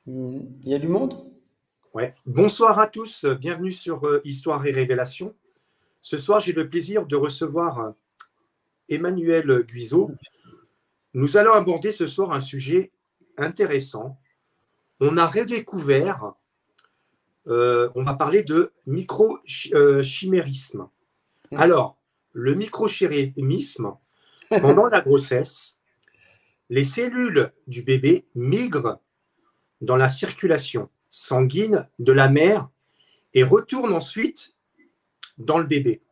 Il y a du monde? Ouais. Bonsoir à tous, bienvenue sur Histoire et Révélation. Ce soir, j'ai le plaisir de recevoir Emmanuel Guizot. Nous allons aborder ce soir un sujet intéressant. On a redécouvert, on va parler de microchimérisme. Alors, le microchimérisme, pendant la grossesse, les cellules du bébé migrent dans la circulation sanguine de la mère et retournent ensuite dans le bébé.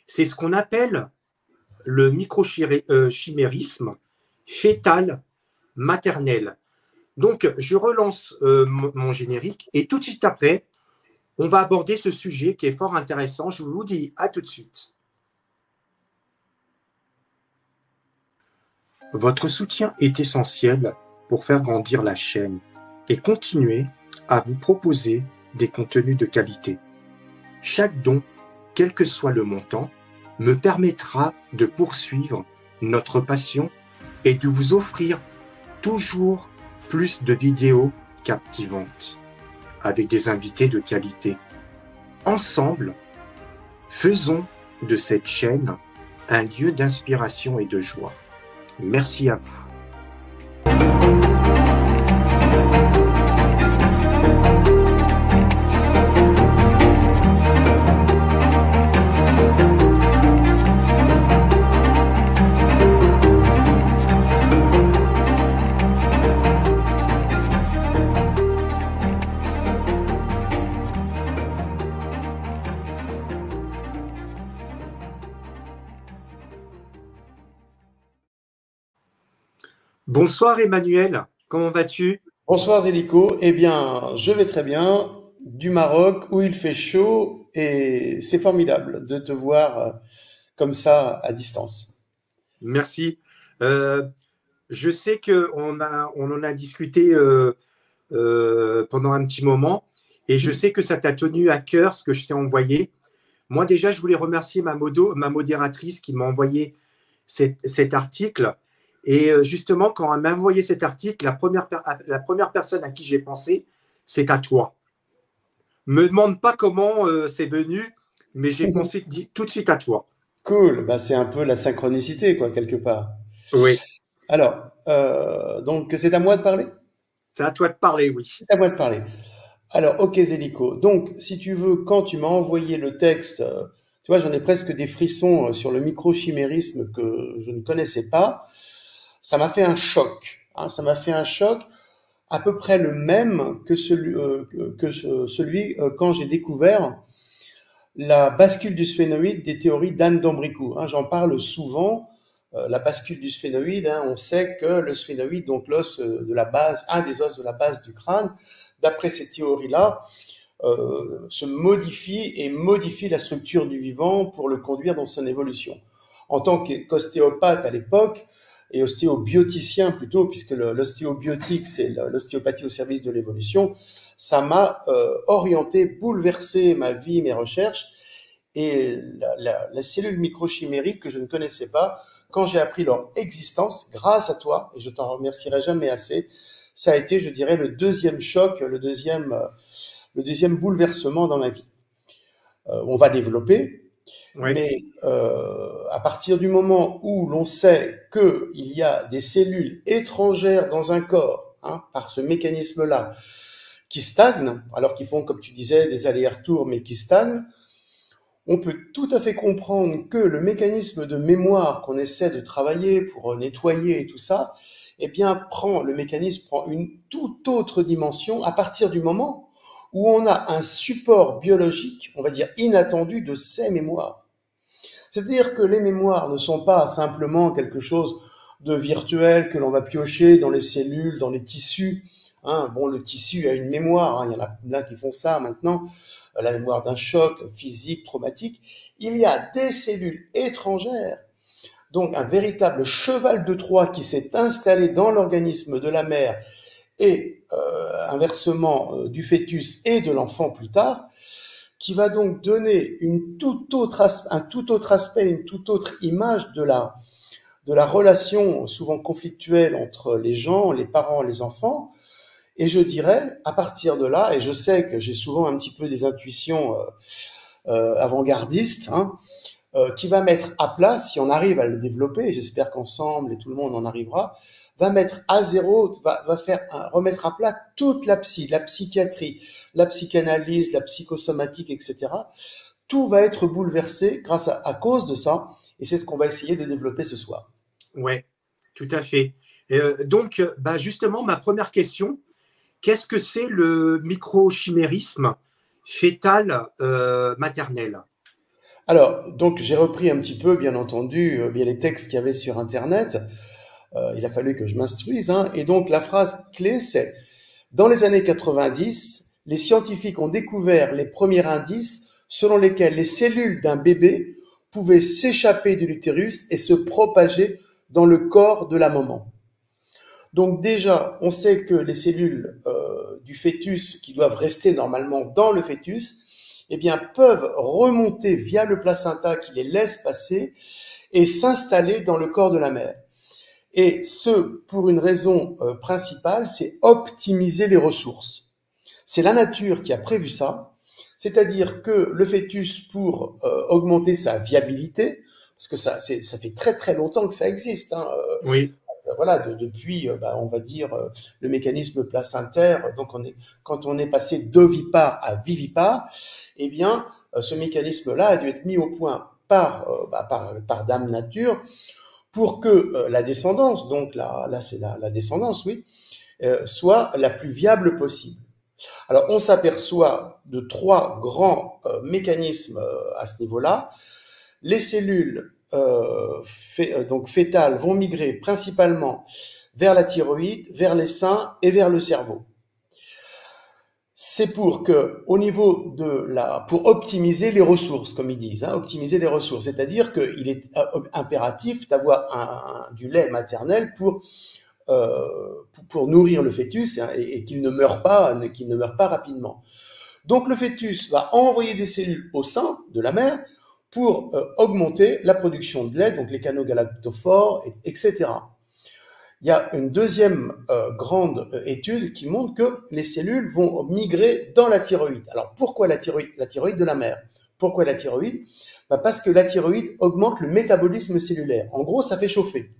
C'est ce qu'on appelle le microchimérisme fœtal maternel. Donc, je relance mon générique et tout de suite après, on va aborder ce sujet qui est fort intéressant. Je vous dis à tout de suite. Votre soutien est essentiel pour faire grandir la chaîne et continuer à vous proposer des contenus de qualité. Chaque don, quel que soit le montant, me permettra de poursuivre notre passion et de vous offrir toujours plus de vidéos captivantes avec des invités de qualité. Ensemble, faisons de cette chaîne un lieu d'inspiration et de joie. Merci à vous. Bonsoir Emmanuel, comment vas-tu? Bonsoir Zélico. Eh bien, je vais très bien. Du Maroc où il fait chaud et c'est formidable de te voir comme ça à distance. Merci. Euh, je sais qu'on on en a discuté pendant un petit moment et je sais que ça t'a tenu à cœur ce que je t'ai envoyé. Moi déjà, je voulais remercier ma modératrice qui m'a envoyé cet article. Et justement, quand elle m'a envoyé cet article, la première personne à qui j'ai pensé, c'est à toi. Me demande pas comment c'est venu, mais j'ai pensé tout de suite à toi. Cool. Bah, c'est un peu la synchronicité, quoi, quelque part. Oui, Alors, donc c'est à moi de parler? c'est à toi de parler, oui. C'est à moi de parler. Alors, ok Zélico. Donc, si tu veux, quand tu m'as envoyé le texte, tu vois, j'en ai presque des frissons sur le microchimérisme que je ne connaissais pas. Ça m'a fait un choc. Hein, ça m'a fait un choc à peu près le même que celui quand j'ai découvert la bascule du sphénoïde des théories d'Anne d'Ambricourt. Hein, j'en parle souvent. La bascule du sphénoïde, hein, on sait que le sphénoïde, donc l'os de la base, un des os de la base du crâne, d'après ces théories-là, se modifie et modifie la structure du vivant pour le conduire dans son évolution. En tant qu'ostéopathe à l'époque, et ostéobioticien plutôt, puisque l'ostéobiotique, c'est l'ostéopathie au service de l'évolution, ça m'a orienté, bouleversé ma vie, mes recherches, et la cellule microchimérique que je ne connaissais pas, quand j'ai appris leur existence, grâce à toi, et je t'en remercierai jamais assez, ça a été, je dirais, le deuxième choc, le deuxième bouleversement dans ma vie. On va développer, Oui, mais à partir du moment où l'on sait qu'il y a des cellules étrangères dans un corps, hein, par ce mécanisme-là, qui stagnent, alors qu'ils font, comme tu disais, des allers-retours, mais qui stagnent, on peut tout à fait comprendre que le mécanisme de mémoire qu'on essaie de travailler pour nettoyer et tout ça, eh bien, le mécanisme prend une toute autre dimension à partir du moment où on a un support biologique, on va dire inattendu, de ces mémoires. C'est-à-dire que les mémoires ne sont pas simplement quelque chose de virtuel que l'on va piocher dans les cellules, dans les tissus. Hein. Bon, le tissu a une mémoire, hein. Il y en a plein qui font ça maintenant, la mémoire d'un choc physique, traumatique. Il y a des cellules étrangères, donc un véritable cheval de Troie qui s'est installé dans l'organisme de la mère et inversement du fœtus et de l'enfant plus tard, qui va donc donner un tout autre aspect, une toute autre image de la relation souvent conflictuelle entre les gens, les parents, les enfants, Et je dirais, à partir de là, et je sais que j'ai souvent un petit peu des intuitions avant-gardistes, hein, qui va mettre à plat, si on arrive à le développer, et j'espère qu'ensemble et tout le monde en arrivera, va mettre à zéro, va faire remettre à plat toute la psychiatrie, la psychanalyse, la psychosomatique, etc. Tout va être bouleversé grâce à cause de ça, et c'est ce qu'on va essayer de développer ce soir. Ouais, tout à fait. Donc, bah justement, ma première question, qu'est-ce que c'est le microchimérisme fœtal maternel? Alors, donc j'ai repris un petit peu, bien entendu, bien les textes qu'il y avait sur Internet. Il a fallu que je m'instruise, hein. Et donc la phrase clé, c'est dans les années 90, les scientifiques ont découvert les premiers indices selon lesquels les cellules d'un bébé pouvaient s'échapper de l'utérus et se propager dans le corps de la maman. Donc déjà, on sait que les cellules du fœtus qui doivent rester normalement dans le fœtus, eh bien, peuvent remonter via le placenta qui les laisse passer et s'installer dans le corps de la mère. Et ce, pour une raison principale, c'est optimiser les ressources. C'est la nature qui a prévu ça, c'est-à-dire que le fœtus, pour augmenter sa viabilité, parce que ça fait très très longtemps que ça existe, hein, Oui, voilà, depuis, on va dire, le mécanisme placentaire. Donc, quand on est passé d'ovipare à vivipare, eh bien, ce mécanisme-là a dû être mis au point par Dame Nature pour que la descendance, donc là c'est la descendance, oui, soit la plus viable possible. Alors, on s'aperçoit de trois grands mécanismes à ce niveau-là. Les cellules donc fœtales vont migrer principalement vers la thyroïde, vers les seins et vers le cerveau. C'est pour que, au niveau pour optimiser les ressources, comme ils disent, hein, optimiser les ressources, c'est-à-dire qu'il est impératif d'avoir du lait maternel pour nourrir le fœtus, hein, et qu'il ne meure pas rapidement. Donc le fœtus va envoyer des cellules au sein de la mère pour augmenter la production de lait, donc les canaux galactophores, etc. Il y a une deuxième grande étude qui montre que les cellules vont migrer dans la thyroïde. Alors pourquoi la thyroïde? La thyroïde de la mère. Pourquoi la thyroïde? Parce que la thyroïde augmente le métabolisme cellulaire. En gros, ça fait chauffer.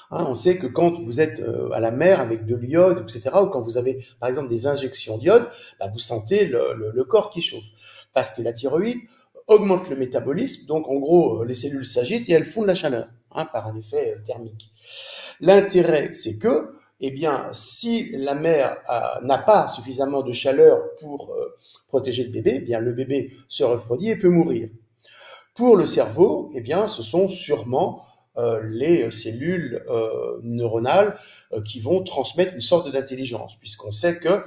Hein, on sait que quand vous êtes à la mer avec de l'iode, etc., ou quand vous avez par exemple des injections d'iode, vous sentez le corps qui chauffe. Parce que la thyroïde augmente le métabolisme, donc en gros les cellules s'agitent et elles font de la chaleur, hein, par un effet thermique. L'intérêt, c'est que, eh bien, si la mère n'a pas suffisamment de chaleur pour protéger le bébé, eh bien le bébé se refroidit et peut mourir. Pour le cerveau, eh bien, ce sont sûrement les cellules neuronales qui vont transmettre une sorte d'intelligence, puisqu'on sait que,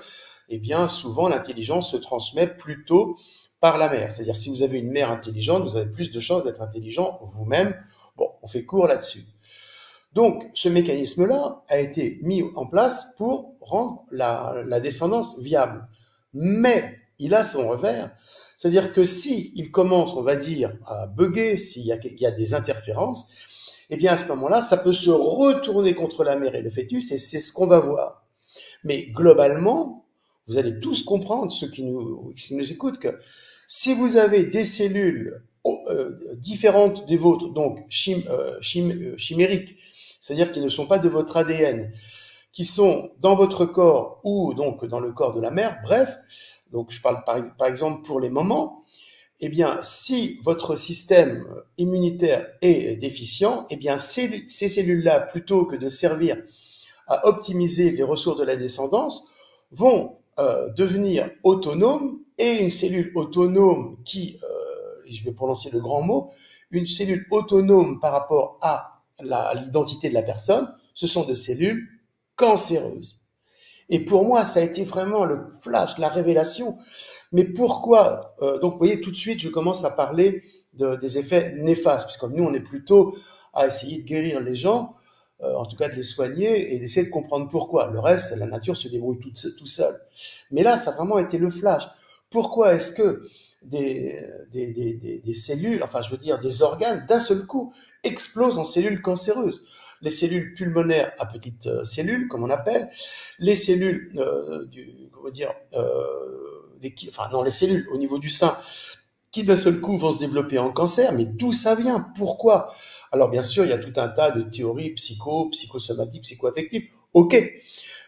eh bien, souvent l'intelligence se transmet plutôt par la mère. C'est-à-dire, si vous avez une mère intelligente, vous avez plus de chances d'être intelligent vous-même. Bon, on fait court là-dessus. Donc, ce mécanisme-là a été mis en place pour rendre la descendance viable. Mais il a son revers, c'est-à-dire que si il commence, on va dire, à bugger, s'il y a des interférences, eh bien à ce moment-là, ça peut se retourner contre la mère et le fœtus, et c'est ce qu'on va voir. Mais globalement, vous allez tous comprendre, ceux qui nous écoutent, que si vous avez des cellules différentes des vôtres, donc chimériques, c'est-à-dire qui ne sont pas de votre ADN, qui sont dans votre corps ou donc dans le corps de la mère, bref, donc je parle par exemple pour les mamans, eh bien, si votre système immunitaire est déficient, eh bien, ces cellules-là, plutôt que de servir à optimiser les ressources de la descendance, vont devenir autonomes, et une cellule autonome je vais prononcer le grand mot, une cellule autonome par rapport à l'identité de la personne, ce sont des cellules cancéreuses. Et pour moi, ça a été vraiment le flash, la révélation. Mais pourquoi donc, vous voyez, tout de suite, je commence à parler des effets néfastes, puisque nous, on est plutôt à essayer de guérir les gens, en tout cas de les soigner, et d'essayer de comprendre pourquoi. Le reste, la nature se débrouille tout seul. Mais là, ça a vraiment été le flash. Pourquoi est-ce que des cellules, enfin, je veux dire, des organes, d'un seul coup, explosent en cellules cancéreuses? les cellules pulmonaires à petites cellules, comme on appelle, les cellules les cellules au niveau du sein qui d'un seul coup vont se développer en cancer. Mais d'où ça vient? Pourquoi? Alors bien sûr, il y a tout un tas de théories psychosomatiques, psychoaffectives. Ok,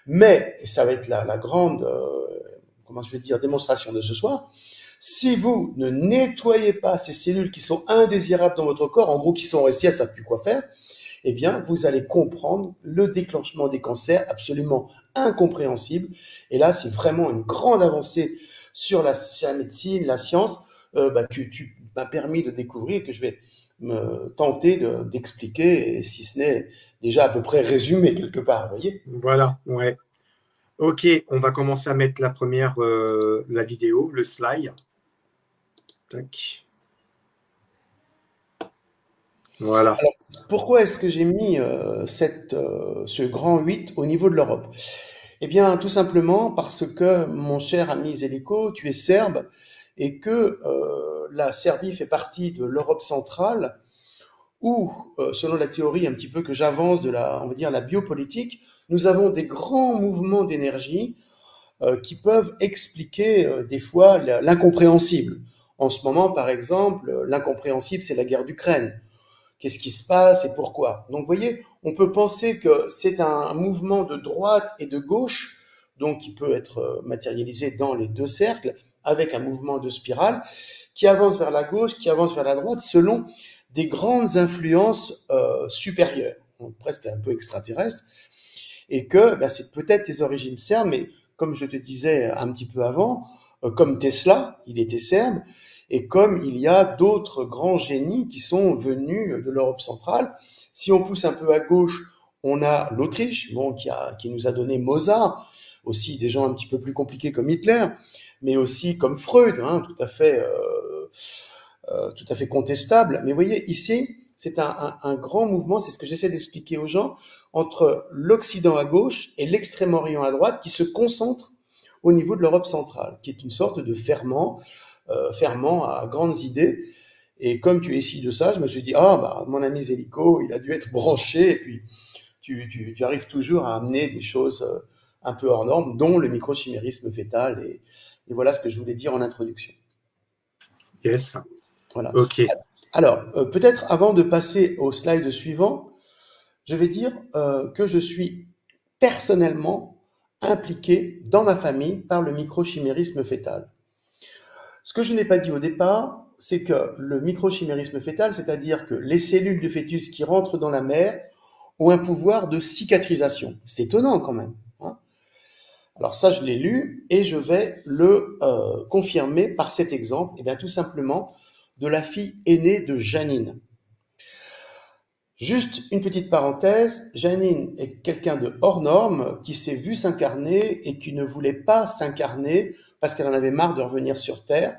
mais et ça va être la grande, démonstration de ce soir. Si vous ne nettoyez pas ces cellules qui sont indésirables dans votre corps, en gros qui sont restées, elles ne savent plus quoi faire, eh bien, vous allez comprendre le déclenchement des cancers absolument incompréhensible. Et là, c'est vraiment une grande avancée sur la médecine, la science, que tu m'as permis de découvrir et que je vais me tenter d'expliquer, et si ce n'est déjà à peu près résumé quelque part, vous voyez. Voilà, ouais. Ok, on va commencer à mettre la vidéo, le slide. Tac. Voilà. Alors, pourquoi est-ce que j'ai mis ce grand 8 au niveau de l'Europe? Eh bien, tout simplement parce que, mon cher ami Zeliko, tu es serbe et que la Serbie fait partie de l'Europe centrale où, selon la théorie un petit peu que j'avance de la biopolitique, nous avons des grands mouvements d'énergie qui peuvent expliquer des fois l'incompréhensible. En ce moment, par exemple, l'incompréhensible, c'est la guerre d'Ukraine. Qu'est-ce qui se passe et pourquoi? Donc, vous voyez, on peut penser que c'est un mouvement de droite et de gauche, donc qui peut être matérialisé dans les deux cercles, avec un mouvement de spirale, qui avance vers la gauche, qui avance vers la droite, selon des grandes influences supérieures, presque un peu extraterrestres, et que c'est peut-être des origines serbes, mais comme je te disais un petit peu avant, comme Tesla, il était serbe, et comme il y a d'autres grands génies qui sont venus de l'Europe centrale. Si on pousse un peu à gauche, on a l'Autriche, qui nous a donné Mozart, aussi des gens un petit peu plus compliqués comme Hitler, mais aussi comme Freud, tout à fait contestable. Mais vous voyez, ici, c'est un grand mouvement, c'est ce que j'essaie d'expliquer aux gens, entre l'Occident à gauche et l'Extrême-Orient à droite, qui se concentre au niveau de l'Europe centrale, qui est une sorte de ferment à grandes idées. Et comme tu es ici de ça, je me suis dit, mon ami Zeliko, il a dû être branché, et puis tu arrives toujours à amener des choses un peu hors normes, dont le microchimérisme fœtal, et voilà ce que je voulais dire en introduction. Yes. Voilà. Ok. Alors, peut-être avant de passer au slide suivant, je vais dire que je suis personnellement impliqué dans ma famille par le microchimérisme fœtal. Ce que je n'ai pas dit au départ, c'est que le microchimérisme fœtal, c'est-à-dire que les cellules du fœtus qui rentrent dans la mère ont un pouvoir de cicatrisation. C'est étonnant quand même. Alors ça, je l'ai lu et je vais le confirmer par cet exemple, et bien tout simplement de la fille aînée de Janine. Juste une petite parenthèse, Janine est quelqu'un de hors norme qui s'est vu s'incarner et qui ne voulait pas s'incarner parce qu'elle en avait marre de revenir sur Terre.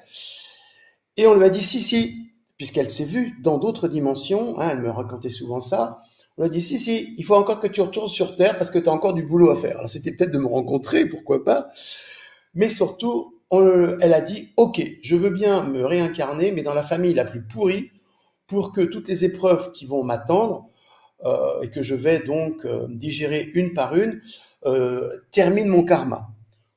Et on lui a dit si, puisqu'elle s'est vue dans d'autres dimensions, elle me racontait souvent ça, on lui a dit si, il faut encore que tu retournes sur Terre parce que tu as encore du boulot à faire. Alors c'était peut-être de me rencontrer, pourquoi pas, mais surtout, elle a dit ok, je veux bien me réincarner, mais dans la famille la plus pourrie, pour que toutes les épreuves qui vont m'attendre et que je vais donc digérer une par une terminent mon karma.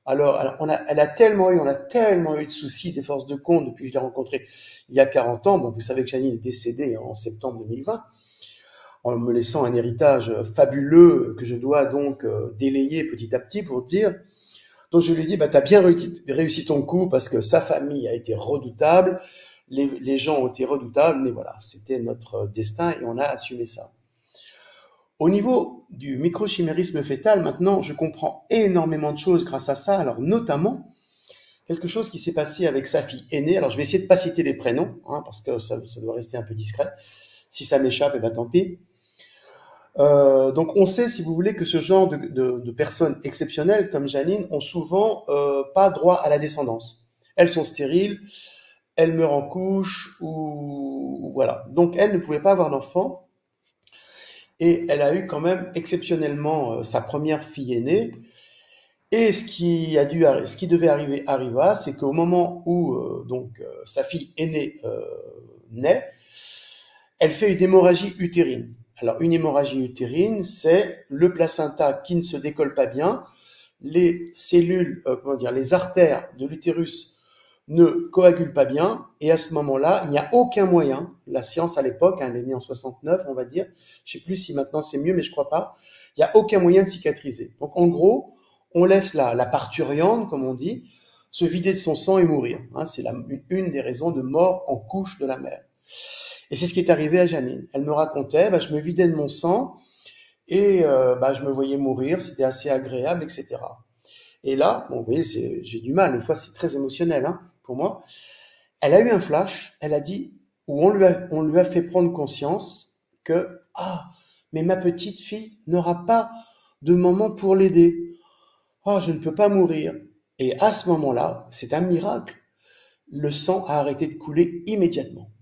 Alors, on a tellement eu de soucis, des forces de compte depuis que je l'ai rencontrée il y a 40 ans. Bon, vous savez que Janine est décédée en septembre 2020, en me laissant un héritage fabuleux que je dois donc délayer petit à petit pour dire. Donc je lui ai dit, t'as bien réussi ton coup parce que sa famille a été redoutable, les gens ont été redoutables, mais voilà, c'était notre destin et on a assumé ça. Au niveau du microchimérisme fœtal, maintenant, je comprends énormément de choses grâce à ça. Alors, notamment, quelque chose qui s'est passé avec sa fille aînée. Alors, je vais essayer de ne pas citer les prénoms, parce que ça doit rester un peu discret. Si ça m'échappe, tant pis. Donc, on sait, si vous voulez, que ce genre de personnes exceptionnelles comme Janine ont souvent pas droit à la descendance. Elles sont stériles, elles meurent en couche, ou voilà. Donc, elles ne pouvaient pas avoir d'enfant. Et elle a eu quand même exceptionnellement sa première fille aînée. Et ce qui devait arriver arriva, c'est qu'au moment où sa fille aînée naît, elle fait une hémorragie utérine. Alors, une hémorragie utérine, c'est le placenta qui ne se décolle pas bien, les cellules, les artères de l'utérus ne coagulent pas bien, et à ce moment-là, il n'y a aucun moyen, la science à l'époque, elle est née en 69, on va dire, je sais plus si maintenant c'est mieux, mais je crois pas, il n'y a aucun moyen de cicatriser. Donc en gros, on laisse la parturiente, comme on dit, se vider de son sang et mourir. C'est une des raisons de mort en couche de la mère. Et c'est ce qui est arrivé à Janine. Elle me racontait, je me vidais de mon sang, et je me voyais mourir, c'était assez agréable, etc. Et là, bon, vous voyez, j'ai du mal, des fois c'est très émotionnel pour moi. Elle a eu un flash, elle a dit, où on lui a fait prendre conscience que, mais ma petite fille n'aura pas de maman pour l'aider. Je ne peux pas mourir. Et à ce moment-là, c'est un miracle, le sang a arrêté de couler immédiatement.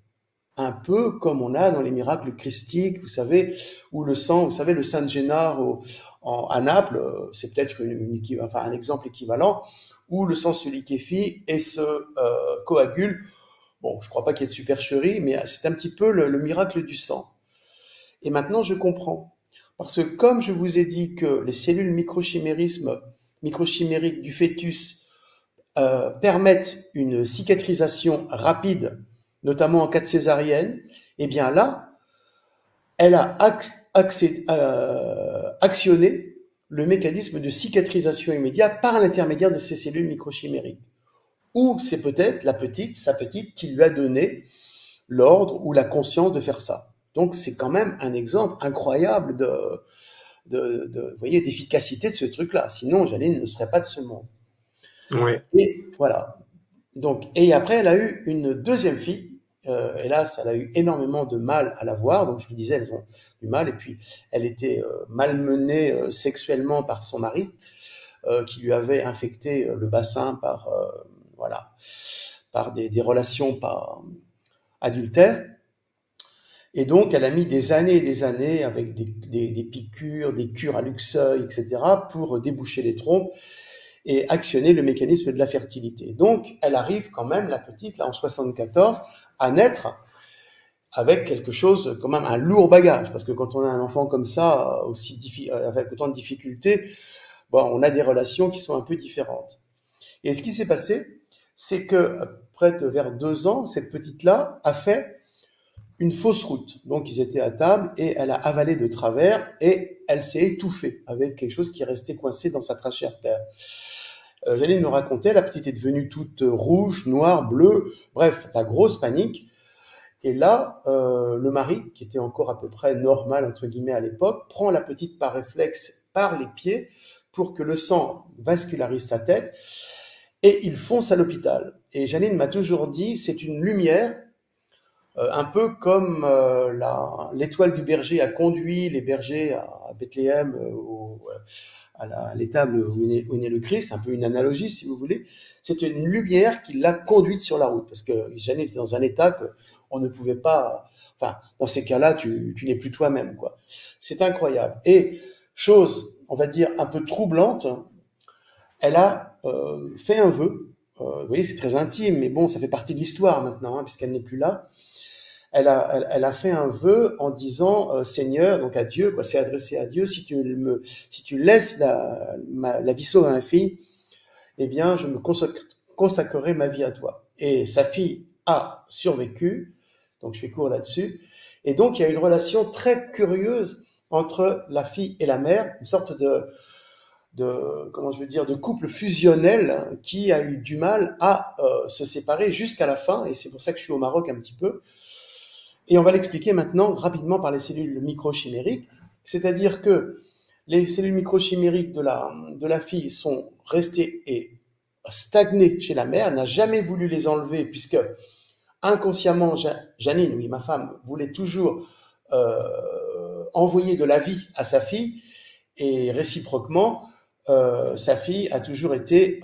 Un peu comme on a dans les miracles christiques, vous savez, où le sang, vous savez, le San Gennaro à Naples, c'est peut-être un exemple équivalent, où le sang se liquéfie et se coagule. Bon, je crois pas qu'il y ait de supercherie, mais c'est un petit peu le miracle du sang. Et maintenant, je comprends. Parce que comme je vous ai dit que les cellules microchimériques du fœtus permettent une cicatrisation rapide, notamment en cas de césarienne, eh bien là, elle a actionné le mécanisme de cicatrisation immédiate par l'intermédiaire de ces cellules microchimériques. Ou c'est peut-être sa petite, qui lui a donné l'ordre ou la conscience de faire ça. Donc c'est quand même un exemple incroyable d'efficacité de ce truc-là. Sinon, Janine ne serait pas de ce monde. Ouais. Et voilà. Donc, et après, elle a eu une deuxième fille. Hélas, elle a eu énormément de mal à l'avoir. Donc, je vous disais, elles ont du mal. Et puis, elle était malmenée sexuellement par son mari, qui lui avait infecté le bassin par des relations pas adultères. Et donc, elle a mis des années et des années avec des piqûres, des cures à Luxeuil, etc., pour déboucher les trompes et actionner le mécanisme de la fertilité. Donc, elle arrive quand même, la petite, là, en 74, à naître avec quelque chose, quand même un lourd bagage, parce que quand on a un enfant comme ça, avec autant de difficultés, on a des relations qui sont un peu différentes. Et ce qui s'est passé, c'est que, vers 2 ans, cette petite-là a fait une fausse route. Donc, ils étaient à table et elle a avalé de travers et elle s'est étouffée avec quelque chose qui est resté coincé dans sa trachée artère. Janine me racontait, la petite est devenue toute rouge, noire, bleue, bref, la grosse panique. Et là, le mari, qui était encore à peu près normal, entre guillemets, à l'époque, prend la petite par réflexe, par les pieds, pour que le sang vascularise sa tête, et il fonce à l'hôpital. Et Janine m'a toujours dit, c'est une lumière, un peu comme l'étoile du berger a conduit les bergers à Bethléem, à l'étable où est né le Christ, un peu une analogie si vous voulez. C'est une lumière qui l'a conduite sur la route, parce que Janine était dans un état qu'on ne pouvait pas. Enfin, dans ces cas-là, tu n'es plus toi-même, quoi. C'est incroyable. Et chose, on va dire un peu troublante, elle a fait un vœu. Vous voyez, c'est très intime, mais bon, ça fait partie de l'histoire maintenant, puisqu'elle n'est plus là. Elle a fait un vœu en disant Seigneur, donc à Dieu, quoi, s'est adressé à Dieu, si tu laisses la vie sauve à ma fille, eh bien, je me consacrerai ma vie à toi. Et sa fille a survécu, donc je fais court là-dessus. Et donc, il y a une relation très curieuse entre la fille et la mère, une sorte de couple fusionnel qui a eu du mal à se séparer jusqu'à la fin, et c'est pour ça que je suis au Maroc un petit peu. Et on va l'expliquer maintenant rapidement par les cellules microchimériques, c'est-à-dire que les cellules microchimériques de la fille sont restées et stagnées chez la mère, elle n'a jamais voulu les enlever puisque inconsciemment, Janine, oui, ma femme, voulait toujours envoyer de la vie à sa fille et réciproquement, sa fille a toujours été,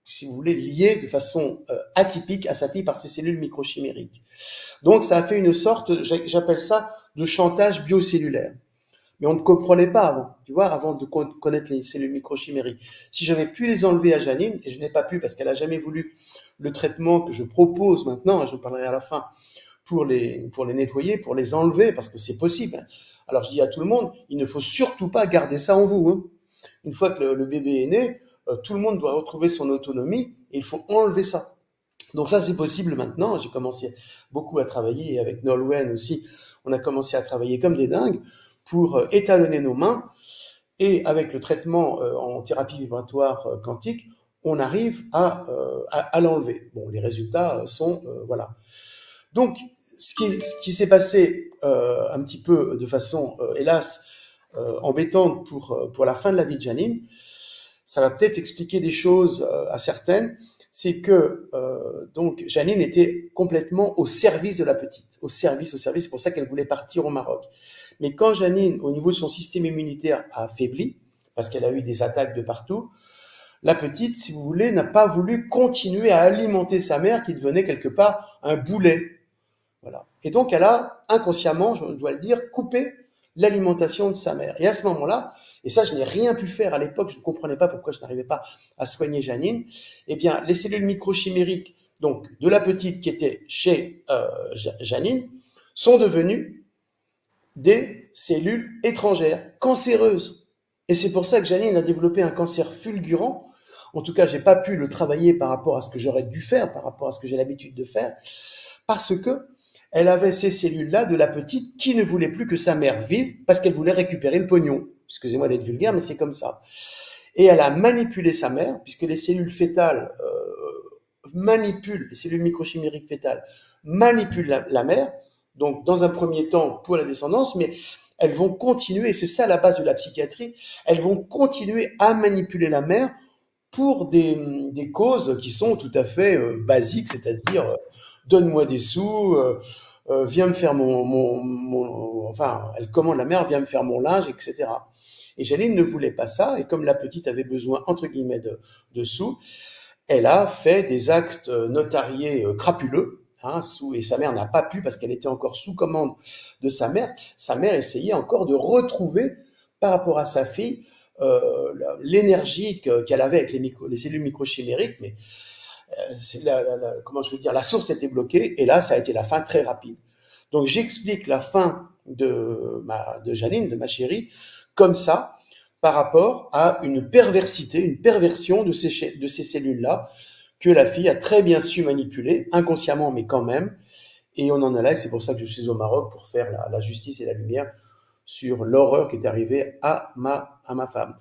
si vous voulez, liée de façon atypique à sa fille par ses cellules microchimériques. Donc, ça a fait une sorte, j'appelle ça, de chantage biocellulaire. Mais on ne comprenait pas avant, tu vois, avant de connaître les cellules microchimériques. Si j'avais pu les enlever à Janine, et je n'ai pas pu parce qu'elle n'a jamais voulu le traitement que je propose maintenant, et je parlerai à la fin, pour les nettoyer, pour les enlever, parce que c'est possible. Alors je dis à tout le monde, il ne faut surtout pas garder ça en vous, hein. Une fois que le bébé est né, tout le monde doit retrouver son autonomie et il faut enlever ça. Donc ça, c'est possible maintenant. J'ai commencé beaucoup à travailler, et avec Nolwenn aussi, on a commencé à travailler comme des dingues pour étalonner nos mains. Et avec le traitement en thérapie vibratoire quantique, on arrive à l'enlever. Bon, les résultats sont voilà. Donc, ce qui s'est passé un petit peu de façon, hélas, embêtante pour la fin de la vie de Janine, ça va peut-être expliquer des choses à certaines, c'est que donc Janine était complètement au service de la petite, au service, c'est pour ça qu'elle voulait partir au Maroc. Mais quand Janine, au niveau de son système immunitaire, a affaibli, parce qu'elle a eu des attaques de partout, la petite, si vous voulez, n'a pas voulu continuer à alimenter sa mère qui devenait quelque part un boulet. Voilà. Et donc elle a inconsciemment, je dois le dire, coupé l'alimentation de sa mère. Et à ce moment-là, et ça je n'ai rien pu faire à l'époque, je ne comprenais pas pourquoi je n'arrivais pas à soigner Janine, eh bien les cellules microchimériques donc de la petite qui était chez Janine sont devenues des cellules étrangères, cancéreuses. Et c'est pour ça que Janine a développé un cancer fulgurant. En tout cas, j'ai pas pu le travailler par rapport à ce que j'aurais dû faire, par rapport à ce que j'ai l'habitude de faire, parce que elle avait ces cellules-là de la petite qui ne voulait plus que sa mère vive parce qu'elle voulait récupérer le pognon. Excusez-moi d'être vulgaire, mais c'est comme ça. Et elle a manipulé sa mère, puisque les cellules fétales manipulent, les cellules microchimériques fétales manipulent la mère, donc dans un premier temps pour la descendance, mais elles vont continuer, et c'est ça la base de la psychiatrie, elles vont continuer à manipuler la mère pour des causes qui sont tout à fait basiques, c'est-à-dire donne-moi des sous, viens me faire enfin, elle commande la mère, viens me faire mon linge, etc. Et Janine ne voulait pas ça, et comme la petite avait besoin, entre guillemets, de sous, elle a fait des actes notariés crapuleux, hein, et sa mère n'a pas pu parce qu'elle était encore sous commande de sa mère. Sa mère essayait encore de retrouver, par rapport à sa fille, l'énergie qu'elle avait avec les cellules microchimériques, mais comment je veux dire, la source était bloquée, et là, ça a été la fin très rapide. Donc, j'explique la fin de Janine, de ma chérie, comme ça, par rapport à une perversité, une perversion de ces cellules-là, que la fille a très bien su manipuler, inconsciemment, mais quand même, et on en est là, et c'est pour ça que je suis au Maroc, pour faire la justice et la lumière sur l'horreur qui est arrivée à ma femme.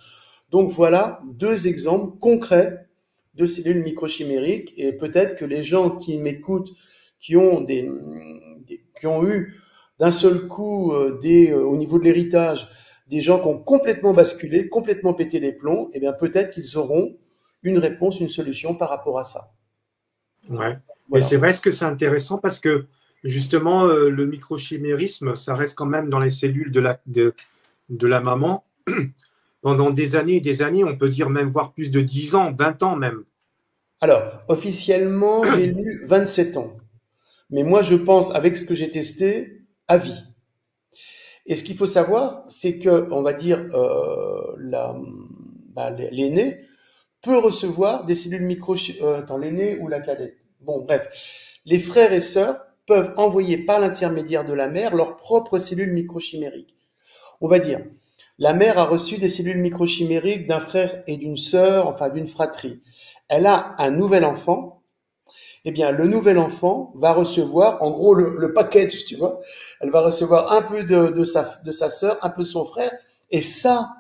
Donc voilà, 2 exemples concrets de cellules microchimériques, et peut-être que les gens qui m'écoutent, qui ont eu d'un seul coup au niveau de l'héritage, des gens qui ont complètement basculé, complètement pété les plombs, eh bien peut-être qu'ils auront une réponse, une solution par rapport à ça. Ouais. Et Voilà. c'est vrai que c'est intéressant parce que justement, le microchimérisme, ça reste quand même dans les cellules de la maman. Pendant des années et des années, on peut dire même voire plus de 10 ans, 20 ans même. Alors, officiellement, j'ai lu 27 ans. Mais moi, je pense, avec ce que j'ai testé, à vie. Et ce qu'il faut savoir, c'est que, on va dire, l'aîné peut recevoir des cellules l'aîné ou la cadette. Bon, bref. Les frères et sœurs peuvent envoyer par l'intermédiaire de la mère leurs propres cellules microchimériques. On va dire, la mère a reçu des cellules microchimériques d'un frère et d'une sœur, enfin d'une fratrie. Elle a un nouvel enfant. Eh bien, le nouvel enfant va recevoir, en gros, le package, tu vois. Elle va recevoir un peu de sa sœur, un peu de son frère. Et ça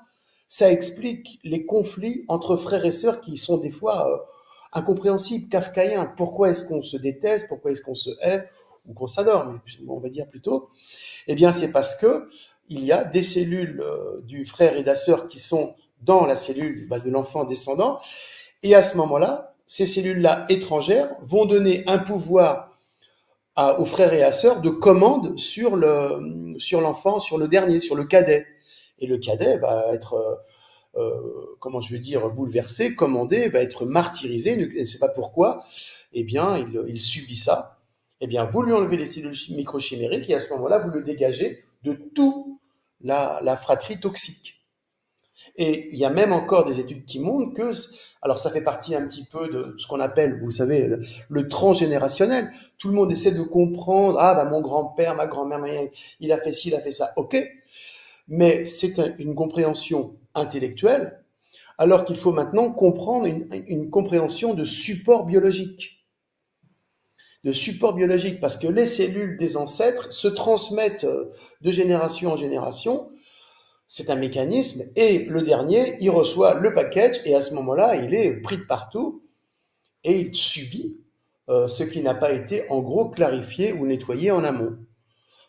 explique les conflits entre frères et sœurs qui sont des fois incompréhensibles, kafkaïens. Pourquoi est-ce qu'on se déteste? Pourquoi est-ce qu'on se hait? Ou qu'on s'adore, mais on va dire plutôt. Eh bien, c'est parce que il y a des cellules du frère et de la sœur qui sont dans la cellule de l'enfant descendant. Et à ce moment-là, ces cellules-là étrangères vont donner un pouvoir aux frères et à sœurs de commande sur l'enfant, sur le dernier, sur le cadet. Et le cadet va être, comment je veux dire, bouleversé, commandé, va être martyrisé, il ne sait pas pourquoi. Eh bien, il subit ça. Eh bien, vous lui enlevez les cellules microchimériques et à ce moment-là, vous le dégagez de tout la fratrie toxique. Et il y a même encore des études qui montrent que, alors ça fait partie un petit peu de ce qu'on appelle, vous savez, le transgénérationnel. Tout le monde essaie de comprendre, mon grand-père, ma grand-mère, il a fait ci, il a fait ça. Ok. mais c'est une compréhension intellectuelle, alors qu'il faut maintenant comprendre une compréhension de support biologique. De support biologique, parce que les cellules des ancêtres se transmettent de génération en génération. C'est un mécanisme, et le dernier, il reçoit le package, et à ce moment-là, il est pris de partout, et il subit ce qui n'a pas été, en gros, clarifié ou nettoyé en amont.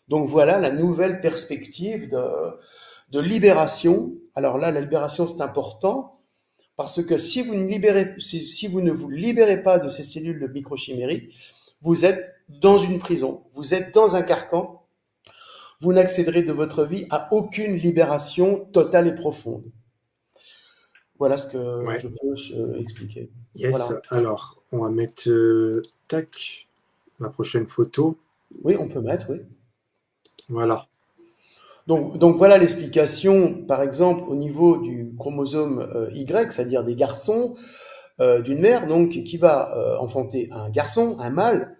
Donc voilà la nouvelle perspective de libération. Alors là, la libération, c'est important, parce que si vous ne vous libérez pas de ces cellules de microchimérie, vous êtes dans une prison, vous êtes dans un carcan, vous n'accéderez de votre vie à aucune libération totale et profonde. Voilà ce que Ouais. je peux expliquer. Yes, Voilà. alors, on va mettre, tac, la prochaine photo. Oui, on peut mettre, oui. Voilà. Donc voilà l'explication, par exemple, au niveau du chromosome Y, c'est-à-dire des garçons, d'une mère donc qui va enfanter un garçon, un mâle,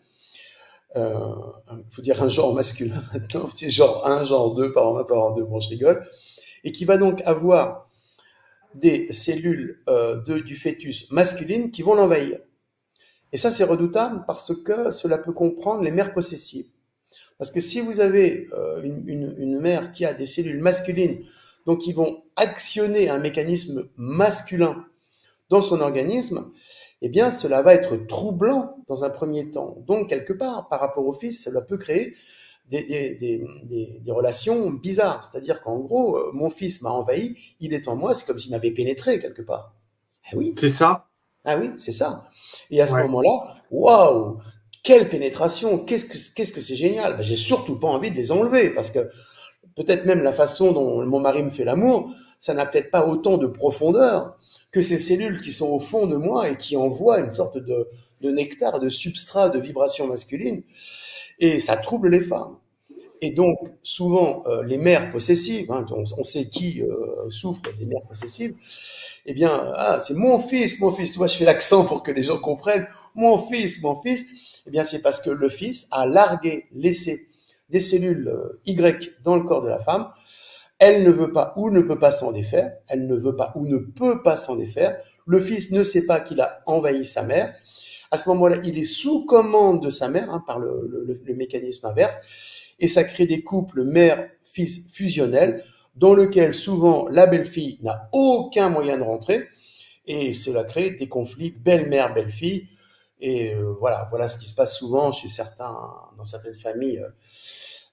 faut dire un genre masculin maintenant, c'est genre 1, genre 2, parent 1, parent 2, bon je rigole, et qui va donc avoir des cellules du fœtus masculines qui vont l'envahir. Et ça c'est redoutable parce que cela peut comprendre les mères possessives. Parce que si vous avez une mère qui a des cellules masculines, donc qui vont actionner un mécanisme masculin dans son organisme, eh bien, cela va être troublant dans un premier temps. Donc, quelque part, par rapport au fils, cela peut créer des relations bizarres. C'est-à-dire qu'en gros, mon fils m'a envahi, il est en moi, c'est comme s'il m'avait pénétré quelque part. Eh oui, C'est ça? ah oui, c'est ça. Et à ce Ouais. moment-là, waouh, quelle pénétration, qu'est-ce que c'est génial. Ben, j'ai surtout pas envie de les enlever parce que peut-être même la façon dont mon mari me fait l'amour, ça n'a peut-être pas autant de profondeur que ces cellules qui sont au fond de moi et qui envoient une sorte de nectar, de substrat, de vibration masculine. Et ça trouble les femmes. Et donc, souvent, les mères possessives, hein, on sait qui souffre des mères possessives, eh bien, ah, c'est mon fils, tu vois, je fais l'accent pour que les gens comprennent, mon fils, eh bien, c'est parce que le fils a largué, laissé des cellules Y dans le corps de la femme, elle ne veut pas ou ne peut pas s'en défaire, elle ne veut pas ou ne peut pas s'en défaire, le fils ne sait pas qu'il a envahi sa mère, à ce moment-là, il est sous commande de sa mère, hein, par le mécanisme inverse, et ça crée des couples mère-fils fusionnels, dans lequel souvent la belle-fille n'a aucun moyen de rentrer, et cela crée des conflits belle-mère, belle-fille, et voilà ce qui se passe souvent chez dans certaines familles,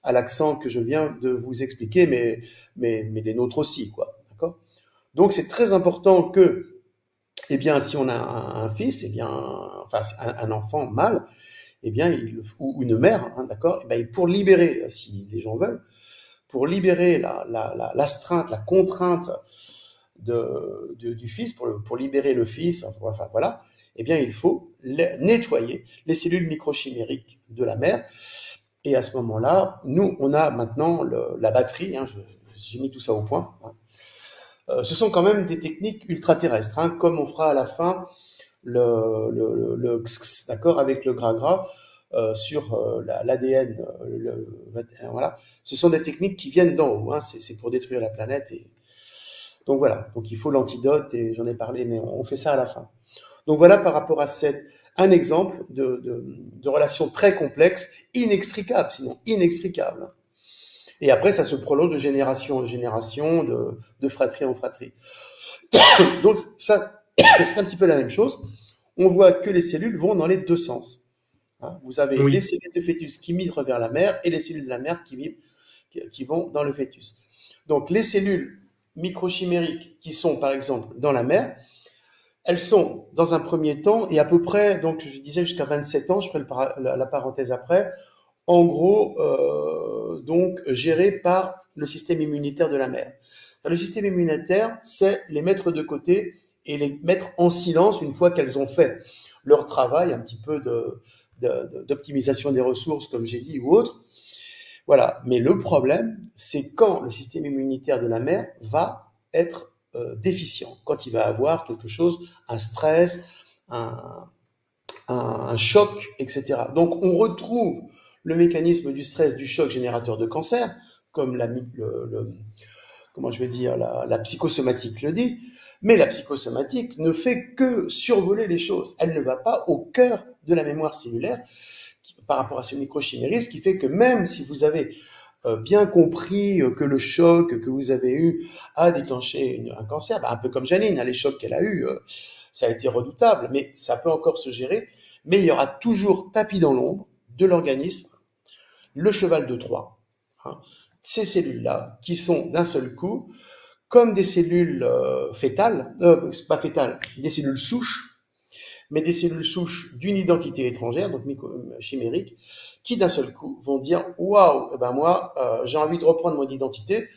à l'accent que je viens de vous expliquer, mais les nôtres aussi, quoi, d'accord? Donc c'est très important que, eh bien, si on a un fils, eh bien, enfin un enfant mâle, eh bien, ou une mère, hein, d'accord, eh bien, pour libérer, si les gens veulent, pour libérer l'astreinte, la contrainte du fils, pour libérer le fils, enfin voilà, eh bien, il faut nettoyer les cellules microchimériques de la mère. Et à ce moment-là, nous, on a maintenant la batterie, hein, j'ai mis tout ça au point. Hein. Ce sont quand même des techniques ultra-terrestres, hein, comme on fera à la fin le XX, d'accord, avec le gras sur l'ADN. Voilà. Ce sont des techniques qui viennent d'en haut, hein, c'est pour détruire la planète. Donc voilà, donc il faut l'antidote, et j'en ai parlé, mais on fait ça à la fin. Donc voilà par rapport à un exemple de relation très complexe, inextricable, sinon inextricable. Et après, ça se prolonge de génération en génération, de fratrie en fratrie. Donc ça, c'est un petit peu la même chose. On voit que les cellules vont dans les deux sens. Hein, vous avez Oui. les cellules de fœtus qui migrent vers la mère et les cellules de la mère qui vont dans le fœtus. Donc les cellules microchimériques qui sont par exemple dans la mère, elles sont dans un premier temps, et à peu près, donc je disais jusqu'à 27 ans, je ferai la parenthèse après, en gros, donc gérées par le système immunitaire de la mère. Le système immunitaire, c'est les mettre de côté et les mettre en silence une fois qu'elles ont fait leur travail, un petit peu d'optimisation des ressources, comme j'ai dit, ou autre. Voilà. Mais le problème, c'est quand le système immunitaire de la mère va être déficient, quand il va avoir quelque chose, un stress, un choc, etc. Donc on retrouve le mécanisme du stress, du choc générateur de cancer, comme comment je vais dire, la psychosomatique le dit, mais la psychosomatique ne fait que survoler les choses. Elle ne va pas au cœur de la mémoire cellulaire par rapport à ce microchimérisme, qui fait que même si vous avez bien compris que le choc que vous avez eu a déclenché un cancer, un peu comme Janine, les chocs qu'elle a eu, ça a été redoutable, mais ça peut encore se gérer. Mais il y aura toujours tapis dans l'ombre de l'organisme, le cheval de Troie, hein, ces cellules-là qui sont d'un seul coup comme des cellules fétales, pas fétales, des cellules souches, mais des cellules souches d'une identité étrangère, donc chimérique, qui d'un seul coup vont dire waouh, eh ben moi j'ai envie de reprendre mon identité.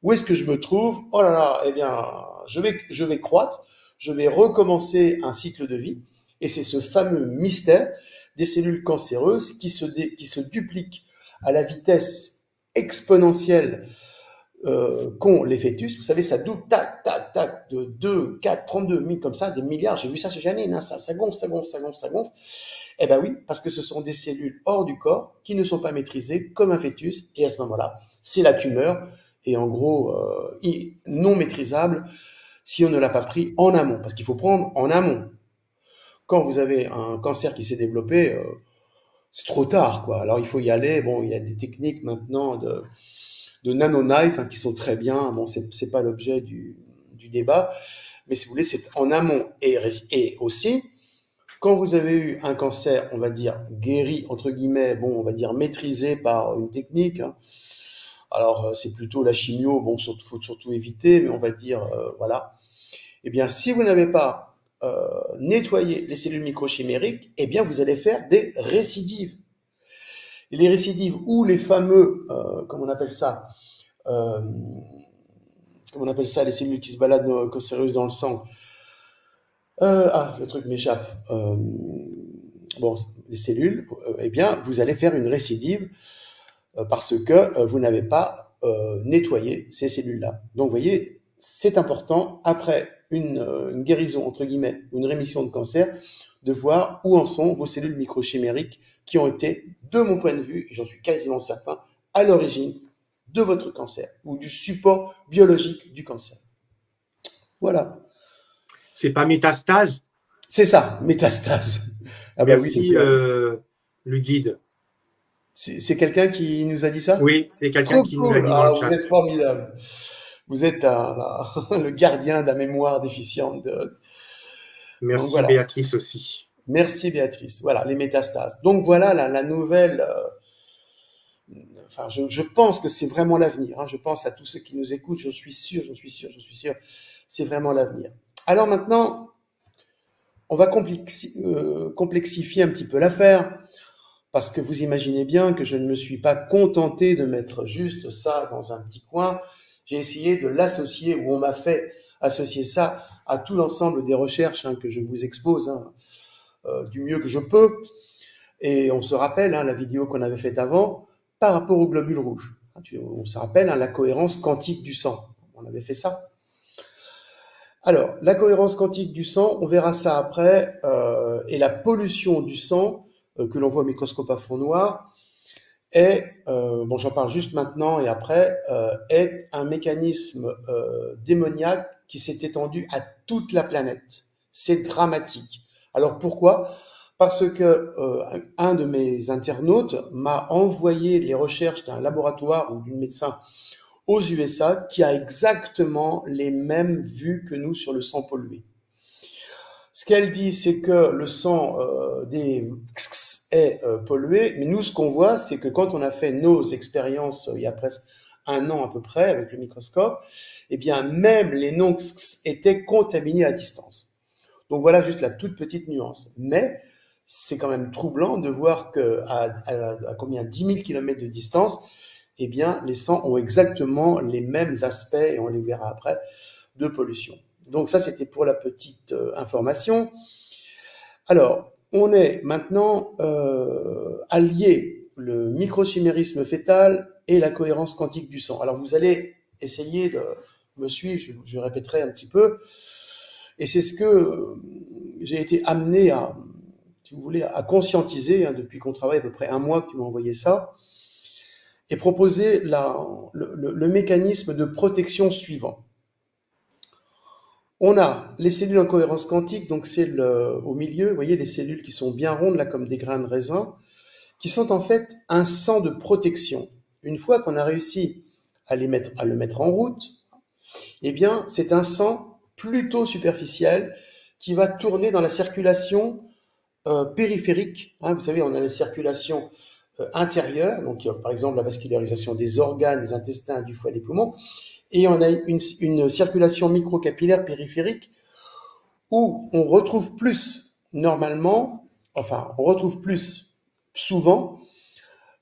Où est-ce que je me trouve? Oh là là, eh bien je vais croître, je vais recommencer un cycle de vie, et c'est ce fameux mystère des cellules cancéreuses qui se dupliquent à la vitesse exponentielle qu'ont les fœtus. Vous savez, ça double, tac, tac, tac, de 2, 4, 32 000 comme ça, des milliards. J'ai vu ça chez Janine, hein, ça gonfle, ça gonfle, ça gonfle, ça gonfle. Eh ben oui, parce que ce sont des cellules hors du corps qui ne sont pas maîtrisées comme un fœtus. Et à ce moment-là, c'est la tumeur. Et en gros, non maîtrisable si on ne l'a pas pris en amont. Parce qu'il faut prendre en amont. Quand vous avez un cancer qui s'est développé, c'est trop tard, quoi. Alors il faut y aller. Bon, il y a des techniques maintenant de nanoknife qui sont très bien. Bon, c'est pas l'objet du débat, mais si vous voulez, c'est en amont. Et aussi, quand vous avez eu un cancer, on va dire guéri, entre guillemets, bon, on va dire maîtrisé par une technique, hein. Alors c'est plutôt la chimio, bon, faut surtout éviter, mais on va dire, voilà. Eh bien, si vous n'avez pas nettoyé les cellules microchimériques, eh bien, vous allez faire des récidives. Les récidives ou les fameux, comment on appelle ça, euh, les cellules qui se baladent cancéreuses dans le sang. Le truc m'échappe. Bon, les cellules, eh bien, vous allez faire une récidive parce que vous n'avez pas nettoyé ces cellules-là. Donc, vous voyez, c'est important, après une guérison, entre guillemets, une rémission de cancer, de voir où en sont vos cellules microchimériques qui ont été, de mon point de vue, et j'en suis quasiment certain, à l'origine de votre cancer ou du support biologique du cancer. Voilà. C'est pas métastase? C'est ça, métastase. Ah bah oui, Merci, le guide. c'est quelqu'un qui nous a dit ça? Oui, c'est quelqu'un Trop qui nous l'a cool. dit dans le Ah, vous chat. êtes formidable. Vous êtes le gardien de la mémoire déficiente. Donc Merci voilà. Béatrice aussi. Merci Béatrice. Voilà, les métastases. Donc voilà la nouvelle. Enfin, je pense que c'est vraiment l'avenir, hein. Je pense à tous ceux qui nous écoutent. Je suis sûr. C'est vraiment l'avenir. Alors maintenant, on va complexifier un petit peu l'affaire. Parce que vous imaginez bien que je ne me suis pas contenté de mettre juste ça dans un petit coin. J'ai essayé de l'associer, ou on m'a fait associer ça à tout l'ensemble des recherches que je vous expose du mieux que je peux. Et on se rappelle la vidéo qu'on avait faite avant par rapport aux globules rouges. On se rappelle la cohérence quantique du sang. On avait fait ça. Alors, la cohérence quantique du sang, on verra ça après, et la pollution du sang que l'on voit au microscope à fond noir est, bon j'en parle juste maintenant et après, est un mécanisme démoniaque qui s'est étendu à toute la planète. C'est dramatique. Alors pourquoi? Parce que un de mes internautes m'a envoyé les recherches d'un laboratoire ou d'un médecin aux USA qui a exactement les mêmes vues que nous sur le sang pollué. Ce qu'elle dit, c'est que le sang des XX est pollué, mais nous, ce qu'on voit, c'est que quand on a fait nos expériences il y a presque un an à peu près avec le microscope, eh bien, même les non-XX étaient contaminés à distance. Donc voilà juste la toute petite nuance. Mais c'est quand même troublant de voir que à combien 10 000 km de distance, eh bien, les sangs ont exactement les mêmes aspects, et on les verra après, de pollution. Donc ça, c'était pour la petite information. Alors, on est maintenant allié le microchimérisme fœtal et la cohérence quantique du sang. Alors, vous allez essayer de me suivre, je répéterai un petit peu, et c'est ce que j'ai été amené à, si vous voulez, à conscientiser depuis qu'on travaille à peu près un mois que tu m'as envoyé ça. et proposer le mécanisme de protection suivant. On a les cellules en cohérence quantique, donc c'est au milieu, vous voyez les cellules qui sont bien rondes, là, comme des grains de raisin, qui sont en fait un sang de protection. Une fois qu'on a réussi à le mettre en route, eh bien, c'est un sang plutôt superficiel qui va tourner dans la circulation périphérique. Hein, vous savez, on a la circulation intérieure, donc par exemple la vascularisation des organes, des intestins, du foie, des poumons, et on a une circulation microcapillaire périphérique où on retrouve plus normalement, enfin on retrouve plus souvent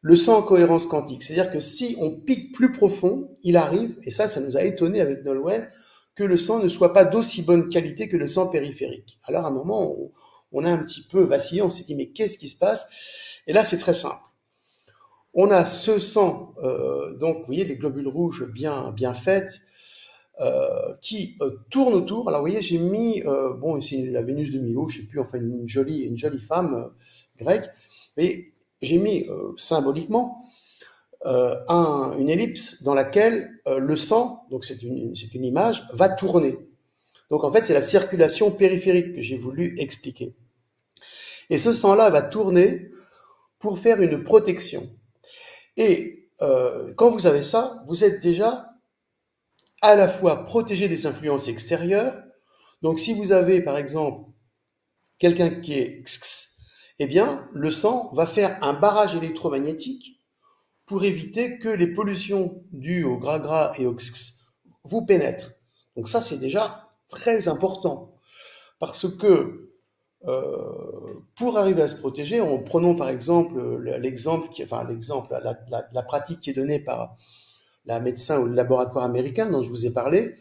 le sang en cohérence quantique. C'est-à-dire que si on pique plus profond, il arrive, et ça nous a étonné avec Nolwenn, que le sang ne soit pas d'aussi bonne qualité que le sang périphérique. Alors à un moment, on a un petit peu vacillé, on s'est dit mais qu'est-ce qui se passe? Et là c'est très simple. On a ce sang, donc vous voyez les globules rouges bien faites, qui tournent autour. Alors vous voyez, j'ai mis, bon c'est la Vénus de Milo, je sais plus, enfin une jolie femme grecque, mais j'ai mis symboliquement une ellipse dans laquelle le sang, donc c'est une image, va tourner. Donc en fait c'est la circulation périphérique que j'ai voulu expliquer. Et ce sang-là va tourner pour faire une protection. Et quand vous avez ça, vous êtes déjà à la fois protégé des influences extérieures. Donc si vous avez par exemple quelqu'un qui est XX, eh bien le sang va faire un barrage électromagnétique pour éviter que les pollutions dues au gras et au XX vous pénètrent. Donc ça c'est déjà très important parce que pour arriver à se protéger, prenons par exemple la pratique qui est donnée par la médecin ou le laboratoire américain dont je vous ai parlé.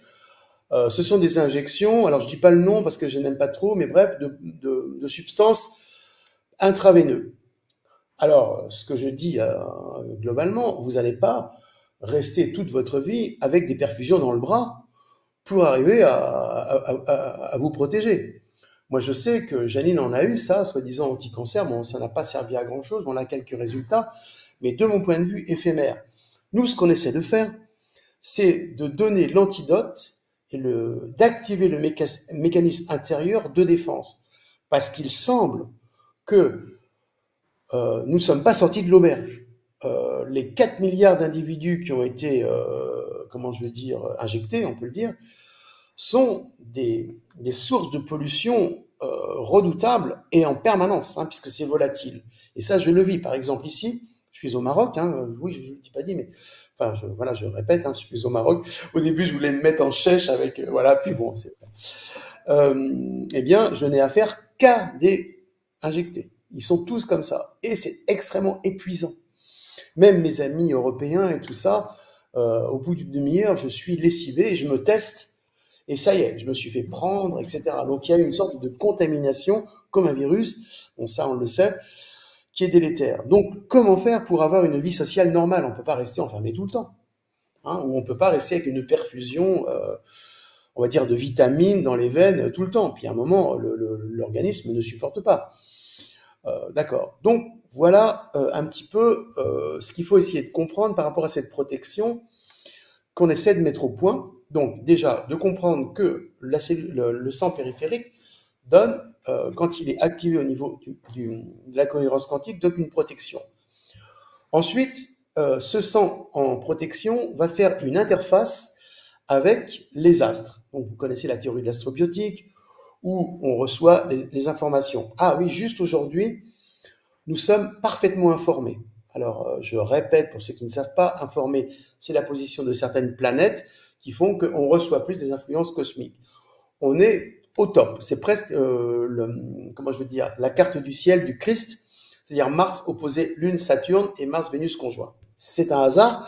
Ce sont des injections, alors je dis pas le nom parce que je n'aime pas trop, mais bref, de substances intraveineuses. Alors, ce que je dis globalement, vous n'allez pas rester toute votre vie avec des perfusions dans le bras pour arriver à vous protéger. Moi, je sais que Janine en a eu ça, soi-disant anti-cancer. Bon, ça n'a pas servi à grand-chose. On a quelques résultats, mais de mon point de vue, éphémère. Nous, ce qu'on essaie de faire, c'est de donner l'antidote et d'activer le mécanisme intérieur de défense. Parce qu'il semble que nous ne sommes pas sortis de l'auberge. Les 4 milliards d'individus qui ont été, injectés, on peut le dire, sont des sources de pollution redoutables et en permanence, hein, puisque c'est volatile. Et ça, je le vis. Par exemple, ici, je suis au Maroc. Hein, oui, je ne l'ai pas dit, mais enfin, je répète, hein, je suis au Maroc. Au début, je voulais me mettre en chèche avec, voilà, puis bon, eh bien, je n'ai affaire qu'à des injectés. Ils sont tous comme ça. Et c'est extrêmement épuisant. Même mes amis européens et tout ça, au bout d'une demi-heure, je suis lessivé et je me teste. Et ça y est, je me suis fait prendre, etc. Donc il y a une sorte de contamination, comme un virus, bon ça on le sait, qui est délétère. Donc comment faire pour avoir une vie sociale normale? On ne peut pas rester enfermé tout le temps. Hein, ou on ne peut pas rester avec une perfusion, on va dire, de vitamines dans les veines tout le temps. Puis à un moment, l'organisme ne supporte pas. D'accord. Donc voilà un petit peu ce qu'il faut essayer de comprendre par rapport à cette protection qu'on essaie de mettre au point. Donc déjà, de comprendre que le sang périphérique donne, quand il est activé au niveau de la cohérence quantique, donc une protection. Ensuite, ce sang en protection va faire une interface avec les astres. Donc vous connaissez la théorie de l'astrobiotique, où on reçoit les informations. Ah oui, juste aujourd'hui, nous sommes parfaitement informés. Alors, je répète pour ceux qui ne savent pas, informer, c'est la position de certaines planètes qui font qu'on reçoit plus des influences cosmiques. On est au top. C'est presque, la carte du ciel du Christ, c'est-à-dire Mars opposé Lune, Saturne et Mars-Vénus conjoint. C'est un hasard,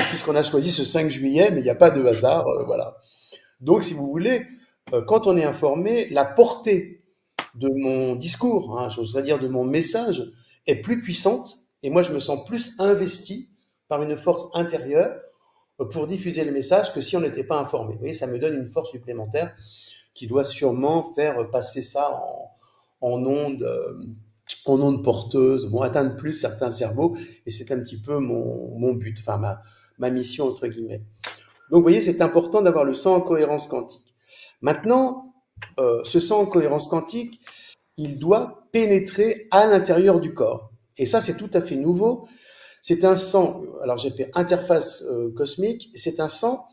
puisqu'on a choisi ce 5 juillet, mais il n'y a pas de hasard, voilà. Donc, si vous voulez, quand on est informé, la portée de mon discours, hein, j'oserais dire de mon message, est plus puissante, et moi je me sens plus investi par une force intérieure pour diffuser le message que si on n'était pas informé. Vous voyez, ça me donne une force supplémentaire qui doit sûrement faire passer ça en ondes en ondes porteuses, vont atteindre plus certains cerveaux, et c'est un petit peu mon but, enfin ma mission entre guillemets. Donc vous voyez, c'est important d'avoir le sang en cohérence quantique. Maintenant, ce sang en cohérence quantique, il doit pénétrer à l'intérieur du corps. Et ça, c'est tout à fait nouveau. C'est un sang, alors j'ai fait interface cosmique, c'est un sang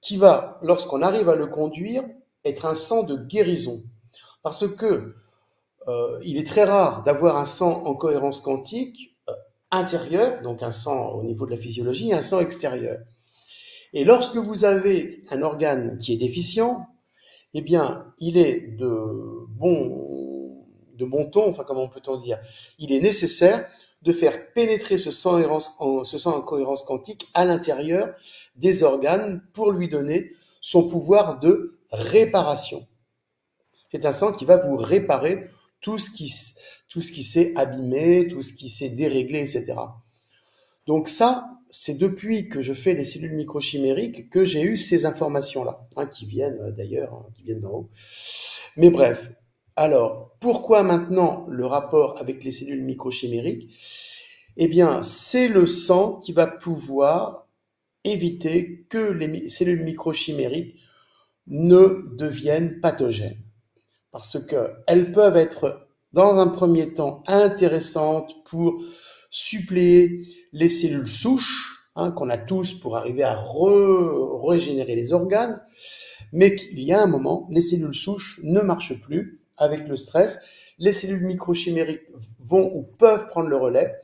qui va, lorsqu'on arrive à le conduire, être un sang de guérison. Parce que il est très rare d'avoir un sang en cohérence quantique intérieur, donc un sang au niveau de la physiologie, et un sang extérieur. Et lorsque vous avez un organe qui est déficient, eh bien, il est de bon ton, enfin comment peut-on dire, il est nécessaire de faire pénétrer ce sang en cohérence quantique à l'intérieur des organes pour lui donner son pouvoir de réparation. C'est un sang qui va vous réparer tout ce qui s'est abîmé, tout ce qui s'est déréglé, etc. Donc ça, c'est depuis que je fais les cellules microchimériques que j'ai eu ces informations-là, qui viennent d'ailleurs, qui viennent d'en haut. Mais bref, alors, pourquoi maintenant le rapport avec les cellules microchimériques? Eh bien, c'est le sang qui va pouvoir éviter que les cellules microchimériques ne deviennent pathogènes. Parce qu'elles peuvent être, dans un premier temps, intéressantes pour suppléer les cellules souches, qu'on a tous pour arriver à régénérer les organes, mais qu'il y a un moment, les cellules souches ne marchent plus avec le stress, les cellules microchimériques vont ou peuvent prendre le relais,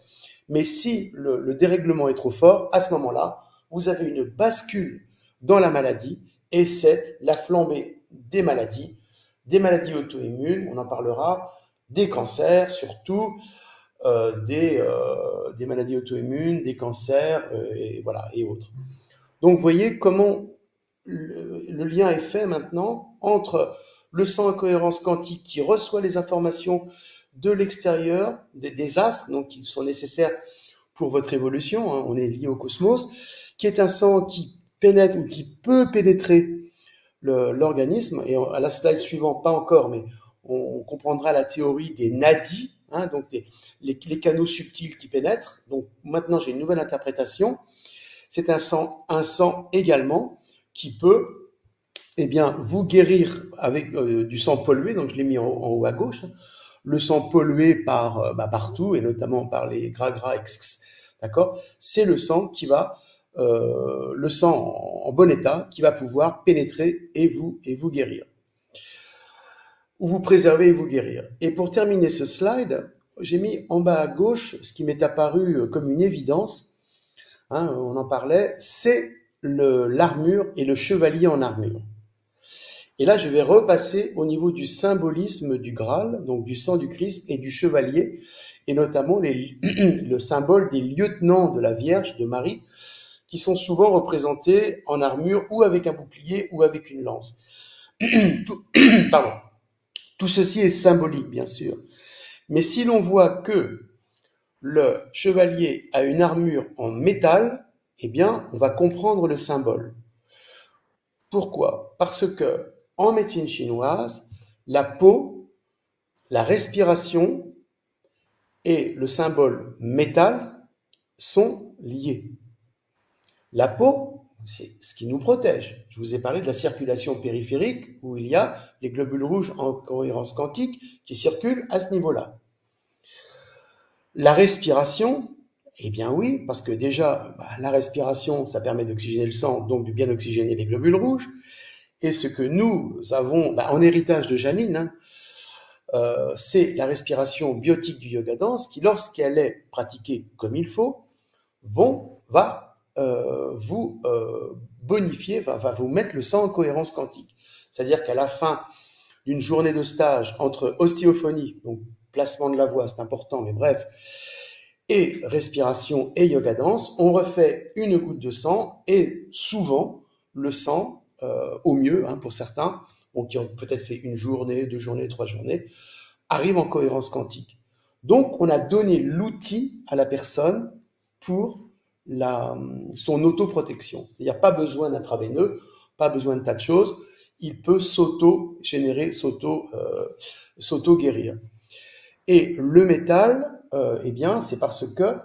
mais si le dérèglement est trop fort, à ce moment-là, vous avez une bascule dans la maladie, et c'est la flambée des maladies auto-immunes, on en parlera, des cancers surtout, des maladies auto-immunes, des cancers, et voilà, et autres. Donc, vous voyez comment le lien est fait maintenant entre le sang en cohérence quantique qui reçoit les informations de l'extérieur, des astres, donc qui sont nécessaires pour votre évolution, on est lié au cosmos, qui est un sang qui pénètre ou qui peut pénétrer l'organisme, et à la slide suivante, pas encore, mais on comprendra la théorie des nadis, donc les canaux subtils qui pénètrent. Donc maintenant, j'ai une nouvelle interprétation. C'est un sang également qui peut, eh bien, vous guérir avec du sang pollué. Donc je l'ai mis en haut à gauche. Le sang pollué partout, et notamment par les gras XX, d'accord? C'est le sang qui va le sang en bon état qui va pouvoir pénétrer et vous guérir. Ou vous préserver et vous guérir. Et pour terminer ce slide, j'ai mis en bas à gauche ce qui m'est apparu comme une évidence, on en parlait, c'est l'armure et le chevalier en armure. Et là, je vais repasser au niveau du symbolisme du Graal, donc du sang du Christ et du chevalier, et notamment le symbole des lieutenants de la Vierge, de Marie, qui sont souvent représentés en armure ou avec un bouclier ou avec une lance. Tout ceci est symbolique, bien sûr. Mais si l'on voit que le chevalier a une armure en métal, eh bien, on va comprendre le symbole. Pourquoi? Parce que en médecine chinoise, la peau, la respiration et le symbole métal sont liés. La peau, c'est ce qui nous protège. Je vous ai parlé de la circulation périphérique où il y a les globules rouges en cohérence quantique qui circulent à ce niveau-là. La respiration, eh bien oui, parce que déjà, la respiration, ça permet d'oxygéner le sang, donc de bien oxygéner les globules rouges. Et ce que nous avons en héritage de Janine, c'est la respiration biotique du yoga dance qui, lorsqu'elle est pratiquée comme il faut, va vous bonifier, va vous mettre le sang en cohérence quantique. C'est-à-dire qu'à la fin d'une journée de stage entre ostéophonie, donc placement de la voix, c'est important, mais bref, et respiration et yoga dance, on refait une goutte de sang et souvent le sang, au mieux pour certains, qui ont peut-être fait une journée, 2 journées, 3 journées, arrive en cohérence quantique. Donc on a donné l'outil à la personne pour son autoprotection. C'est-à-dire pas besoin d'intraveineux, pas besoin de tas de choses, il peut s'auto-générer, s'auto-guérir. Et le métal, eh bien, c'est parce que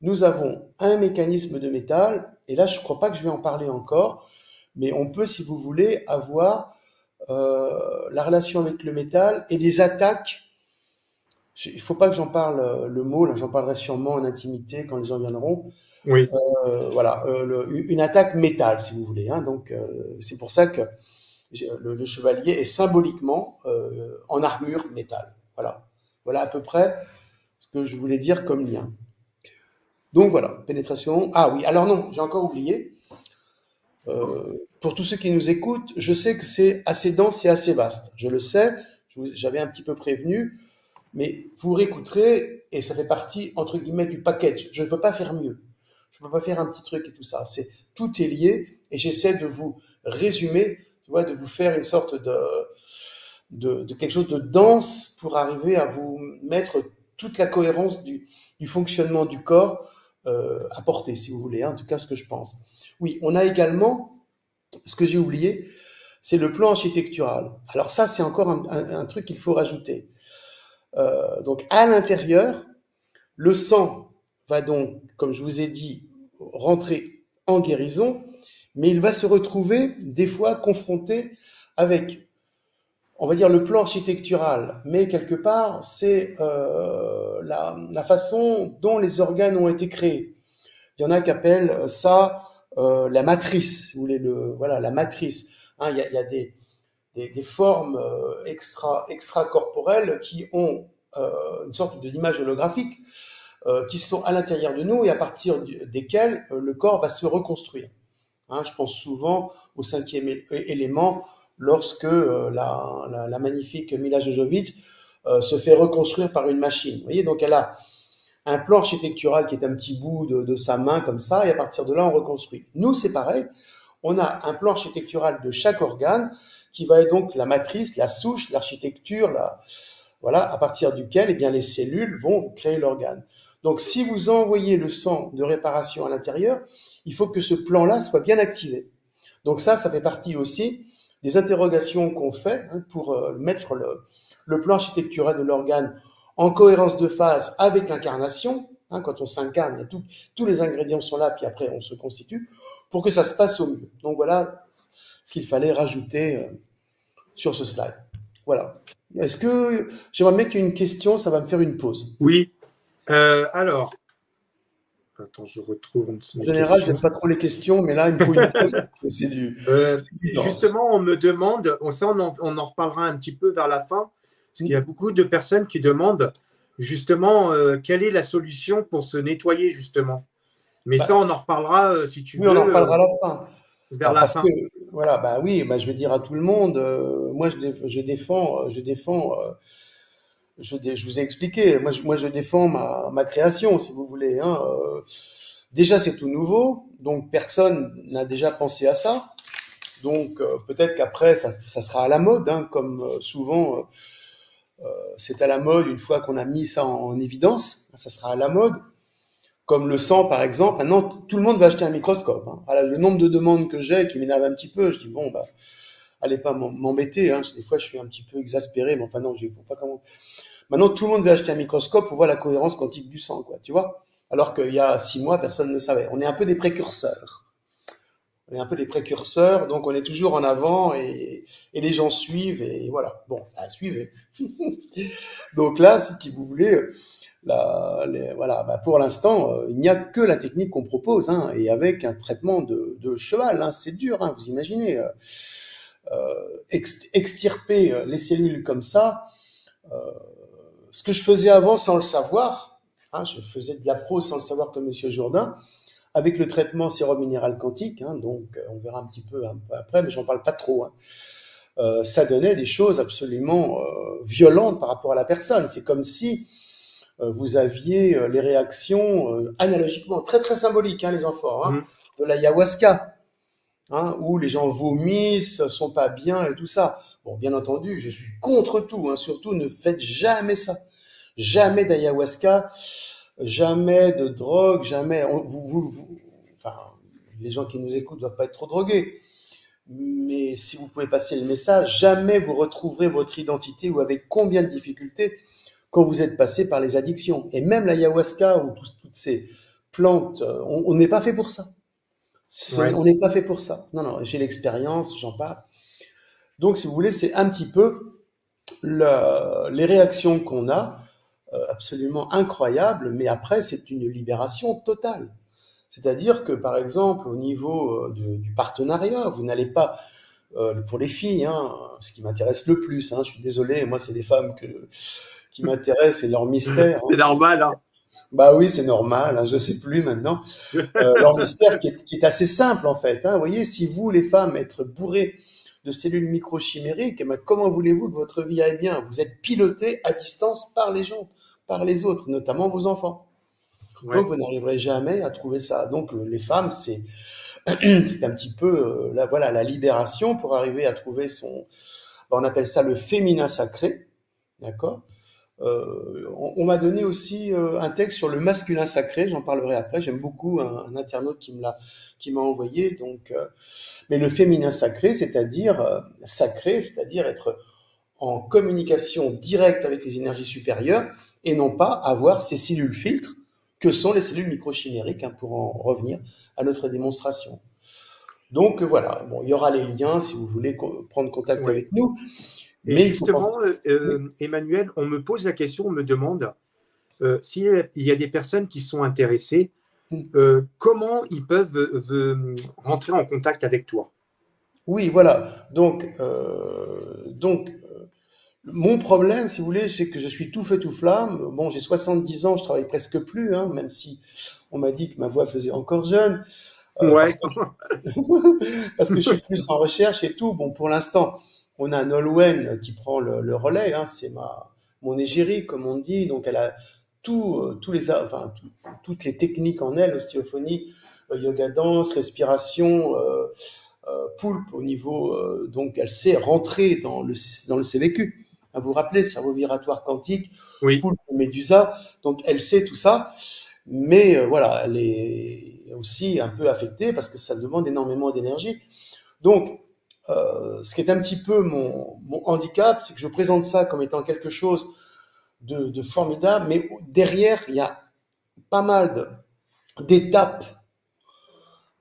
nous avons un mécanisme de métal, et là, je ne crois pas que je vais en parler encore, mais on peut, si vous voulez, avoir la relation avec le métal et les attaques. Il ne faut pas que j'en parle le mot, là, j'en parlerai sûrement en intimité quand les gens viendront. Oui, Voilà, une attaque métal, si vous voulez. Hein. Donc, c'est pour ça que le chevalier est symboliquement en armure métal. Voilà. Voilà à peu près ce que je voulais dire comme lien. Donc voilà, pénétration. Ah oui, alors non, j'ai encore oublié. Pour tous ceux qui nous écoutent, je sais que c'est assez dense et assez vaste. Je le sais, j'avais un petit peu prévenu, mais vous réécouterez et ça fait partie, entre guillemets, du package. Je ne peux pas faire mieux. Je ne peux pas faire un petit truc et tout ça. Tout est lié et j'essaie de vous résumer, tu vois, de vous faire une sorte de quelque chose de dense pour arriver à vous mettre toute la cohérence du fonctionnement du corps à portée, si vous voulez, hein, en tout cas ce que je pense. Oui, on a également, ce que j'ai oublié, c'est le plan architectural. Alors ça, c'est encore un truc qu'il faut rajouter. Donc à l'intérieur, le sang va donc, comme je vous ai dit, rentrer en guérison, mais il va se retrouver des fois confronté avec, on va dire, le plan architectural, mais quelque part, c'est la façon dont les organes ont été créés. Il y en a qui appellent ça la matrice, si vous voulez, voilà, la matrice. Hein, il y a des formes extracorporelles qui ont une sorte d'image holographique qui sont à l'intérieur de nous et à partir desquelles le corps va se reconstruire. Hein, je pense souvent au cinquième élément lorsque la magnifique Mila Jovovich se fait reconstruire par une machine. Vous voyez, donc elle a un plan architectural qui est un petit bout de sa main comme ça, et à partir de là, on reconstruit. Nous, c'est pareil. On a un plan architectural de chaque organe qui va être donc la matrice, la souche, l'architecture, voilà, à partir duquel, eh bien, les cellules vont créer l'organe. Donc, si vous envoyez le sang de réparation à l'intérieur, il faut que ce plan-là soit bien activé. Donc ça fait partie aussi des interrogations qu'on fait hein, pour mettre le plan architectural de l'organe en cohérence de phase avec l'incarnation. Hein, quand on s'incarne, tous les ingrédients sont là, puis après on se constitue, pour que ça se passe au mieux. Donc voilà ce qu'il fallait rajouter sur ce slide. Voilà. Est-ce que j'aimerais bien qu'il y ait une question, ça va me faire une pause. Oui. Alors, attends, je retrouve une En général, j'aime pas trop les questions, mais là, il me faut une pause parce que c'est du justement, on me demande, ça on en reparlera un petit peu vers la fin, parce qu'il y a beaucoup de personnes qui demandent justement quelle est la solution pour se nettoyer justement. Mais ça, on en reparlera si tu veux. Oui, on en reparlera à la fin. Vers la fin. Que, voilà, bah oui, bah, je vais dire à tout le monde, moi je défends, je vous ai expliqué, moi je défends ma création, si vous voulez. Hein. Déjà, c'est tout nouveau, donc personne n'a déjà pensé à ça. Donc peut-être qu'après, ça sera à la mode, hein, comme souvent c'est à la mode une fois qu'on a mis ça en évidence, ça sera à la mode. Comme le sang, par exemple. Maintenant, tout le monde va acheter un microscope. Hein. Alors, le nombre de demandes que j'ai qui m'énerve un petit peu, je dis, bon, bah, allez pas m'embêter. Hein. Des fois, je suis un petit peu exaspéré, mais enfin, non, je ne faut pas comment. Maintenant, tout le monde va acheter un microscope pour voir la cohérence quantique du sang, quoi, tu vois. Alors qu'il y a 6 mois, personne ne le savait. On est un peu des précurseurs. On est un peu des précurseurs, donc on est toujours en avant et les gens suivent et voilà. Bon, bah, suivez. Donc là, si vous voulez, voilà, bah pour l'instant, il n'y a que la technique qu'on propose, hein, et avec un traitement de cheval, hein, c'est dur, hein, vous imaginez, extirper les cellules comme ça, ce que je faisais avant sans le savoir, hein, je faisais de la prose sans le savoir comme Monsieur Jourdain, avec le traitement sérum minéral quantique, hein, donc on verra un peu après, mais j'en parle pas trop, hein. Ça donnait des choses absolument violentes par rapport à la personne. C'est comme si vous aviez les réactions analogiquement, très très symboliques, hein, les enfants, hein, de l'ayahuasca, hein, où les gens vomissent, sont pas bien et tout ça. Bon, bien entendu, je suis contre tout, hein, surtout ne faites jamais ça. Jamais d'ayahuasca, jamais de drogue, jamais. Enfin, les gens qui nous écoutent doivent pas être trop drogués. Mais si vous pouvez passer le message, jamais vous retrouverez votre identité ou avec combien de difficultés quand vous êtes passé par les addictions. Et même l'ayahuasca ou toutes ces plantes, on n'est pas fait pour ça. Ouais. On n'est pas fait pour ça. Non, non, j'ai l'expérience, j'en parle. Donc, si vous voulez, c'est un petit peu les réactions qu'on a, absolument incroyables, mais après, c'est une libération totale. C'est-à-dire que, par exemple, au niveau du partenariat, vous n'allez pas, pour les filles, hein, ce qui m'intéresse le plus, hein, je suis désolé, moi, c'est les femmes qui m'intéressent et leur mystère. C'est Hein. normal, hein. Bah oui, c'est normal, hein, je sais plus maintenant. Leur mystère qui est assez simple, en fait. Hein. Vous voyez, si vous, les femmes, êtes bourrées de cellules microchimériques, eh ben, comment voulez-vous que votre vie aille bien? Vous êtes piloté à distance par les gens, par les autres, notamment vos enfants. Ouais. Donc, vous n'arriverez jamais à trouver ça. Donc, les femmes, c'est c'est un petit peu voilà, la libération pour arriver à trouver on appelle ça le féminin sacré, d'accord. On m'a donné aussi un texte sur le masculin sacré, j'en parlerai après. J'aime beaucoup un internaute qui m'a envoyé. Donc, mais le féminin sacré, c'est-à-dire être en communication directe avec les énergies supérieures et non pas avoir ces cellules filtres que sont les cellules microchimériques, hein, pour en revenir à notre démonstration. Donc voilà, bon, il y aura les liens si vous voulez prendre contact Ouais. avec nous, Et mais il faut penser. justement, Oui. Emmanuel, on me pose la question, on me demande s'il y a des personnes qui sont intéressées, comment ils peuvent rentrer en contact avec toi? Oui, voilà. Mon problème, si vous voulez, c'est que je suis tout feu tout flamme. Bon, j'ai 70 ans, je travaille presque plus, hein, même si on m'a dit que ma voix faisait encore jeune, Ouais. parce que je suis plus en recherche et tout. Bon, pour l'instant, on a Nolwenn qui prend le relais, hein, c'est mon égérie, comme on dit. Donc, elle a toutes les techniques en elle, ostéophonie, yoga danse, respiration, poulpe au niveau. Donc, elle sait rentrer dans le CVQ. Vous vous rappelez, cerveau vibratoire quantique, Oui. poulpe, médusa. Donc, elle sait tout ça. Mais voilà, elle est aussi un peu affectée parce que ça demande énormément d'énergie. Donc, ce qui est un petit peu mon handicap, c'est que je présente ça comme étant quelque chose de formidable, mais derrière, il y a pas mal d'étapes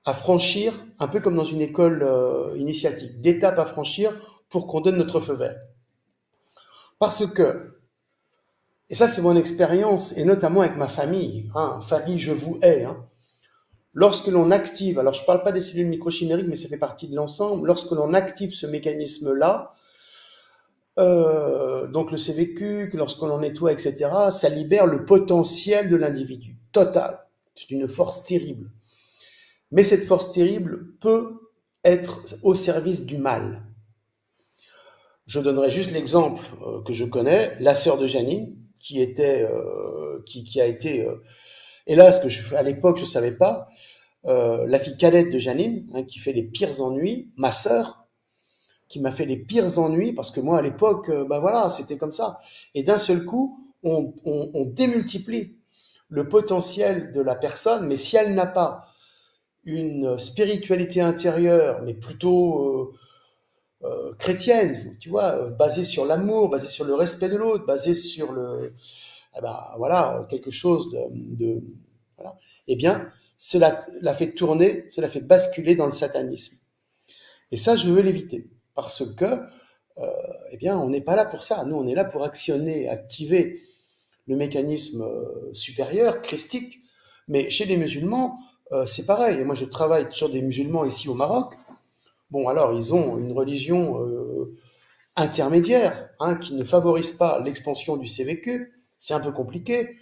à franchir, un peu comme dans une école initiatique, d'étapes à franchir pour qu'on donne notre feu vert. Parce que, et ça c'est mon expérience, et notamment avec ma famille, hein, famille je vous hais, hein, lorsque l'on active, alors je ne parle pas des cellules microchimériques, mais ça fait partie de l'ensemble, lorsque l'on active ce mécanisme-là, donc le CVQ, lorsque l'on nettoie, etc., ça libère le potentiel de l'individu, total. C'est une force terrible. Mais cette force terrible peut être au service du mal. Je donnerai juste l'exemple que je connais, la sœur de Janine, qui a été, hélas, à l'époque je ne savais pas, la fille cadette de Janine, hein, qui fait les pires ennuis, ma sœur, qui m'a fait les pires ennuis, parce que moi à l'époque, ben voilà, c'était comme ça. Et d'un seul coup, on démultiplie le potentiel de la personne, mais si elle n'a pas une spiritualité intérieure, mais plutôt chrétienne, tu vois, basée sur l'amour, basée sur le respect de l'autre, basée sur voilà, quelque chose voilà, eh bien, cela la fait tourner, cela fait basculer dans le satanisme. Et ça, je veux l'éviter, parce que, eh bien, on n'est pas là pour ça. Nous, on est là pour actionner, activer le mécanisme supérieur, christique. Mais chez les musulmans, c'est pareil. Et moi, je travaille sur des musulmans ici au Maroc. Bon, alors, ils ont une religion intermédiaire, hein, qui ne favorise pas l'expansion du CVQ. C'est un peu compliqué.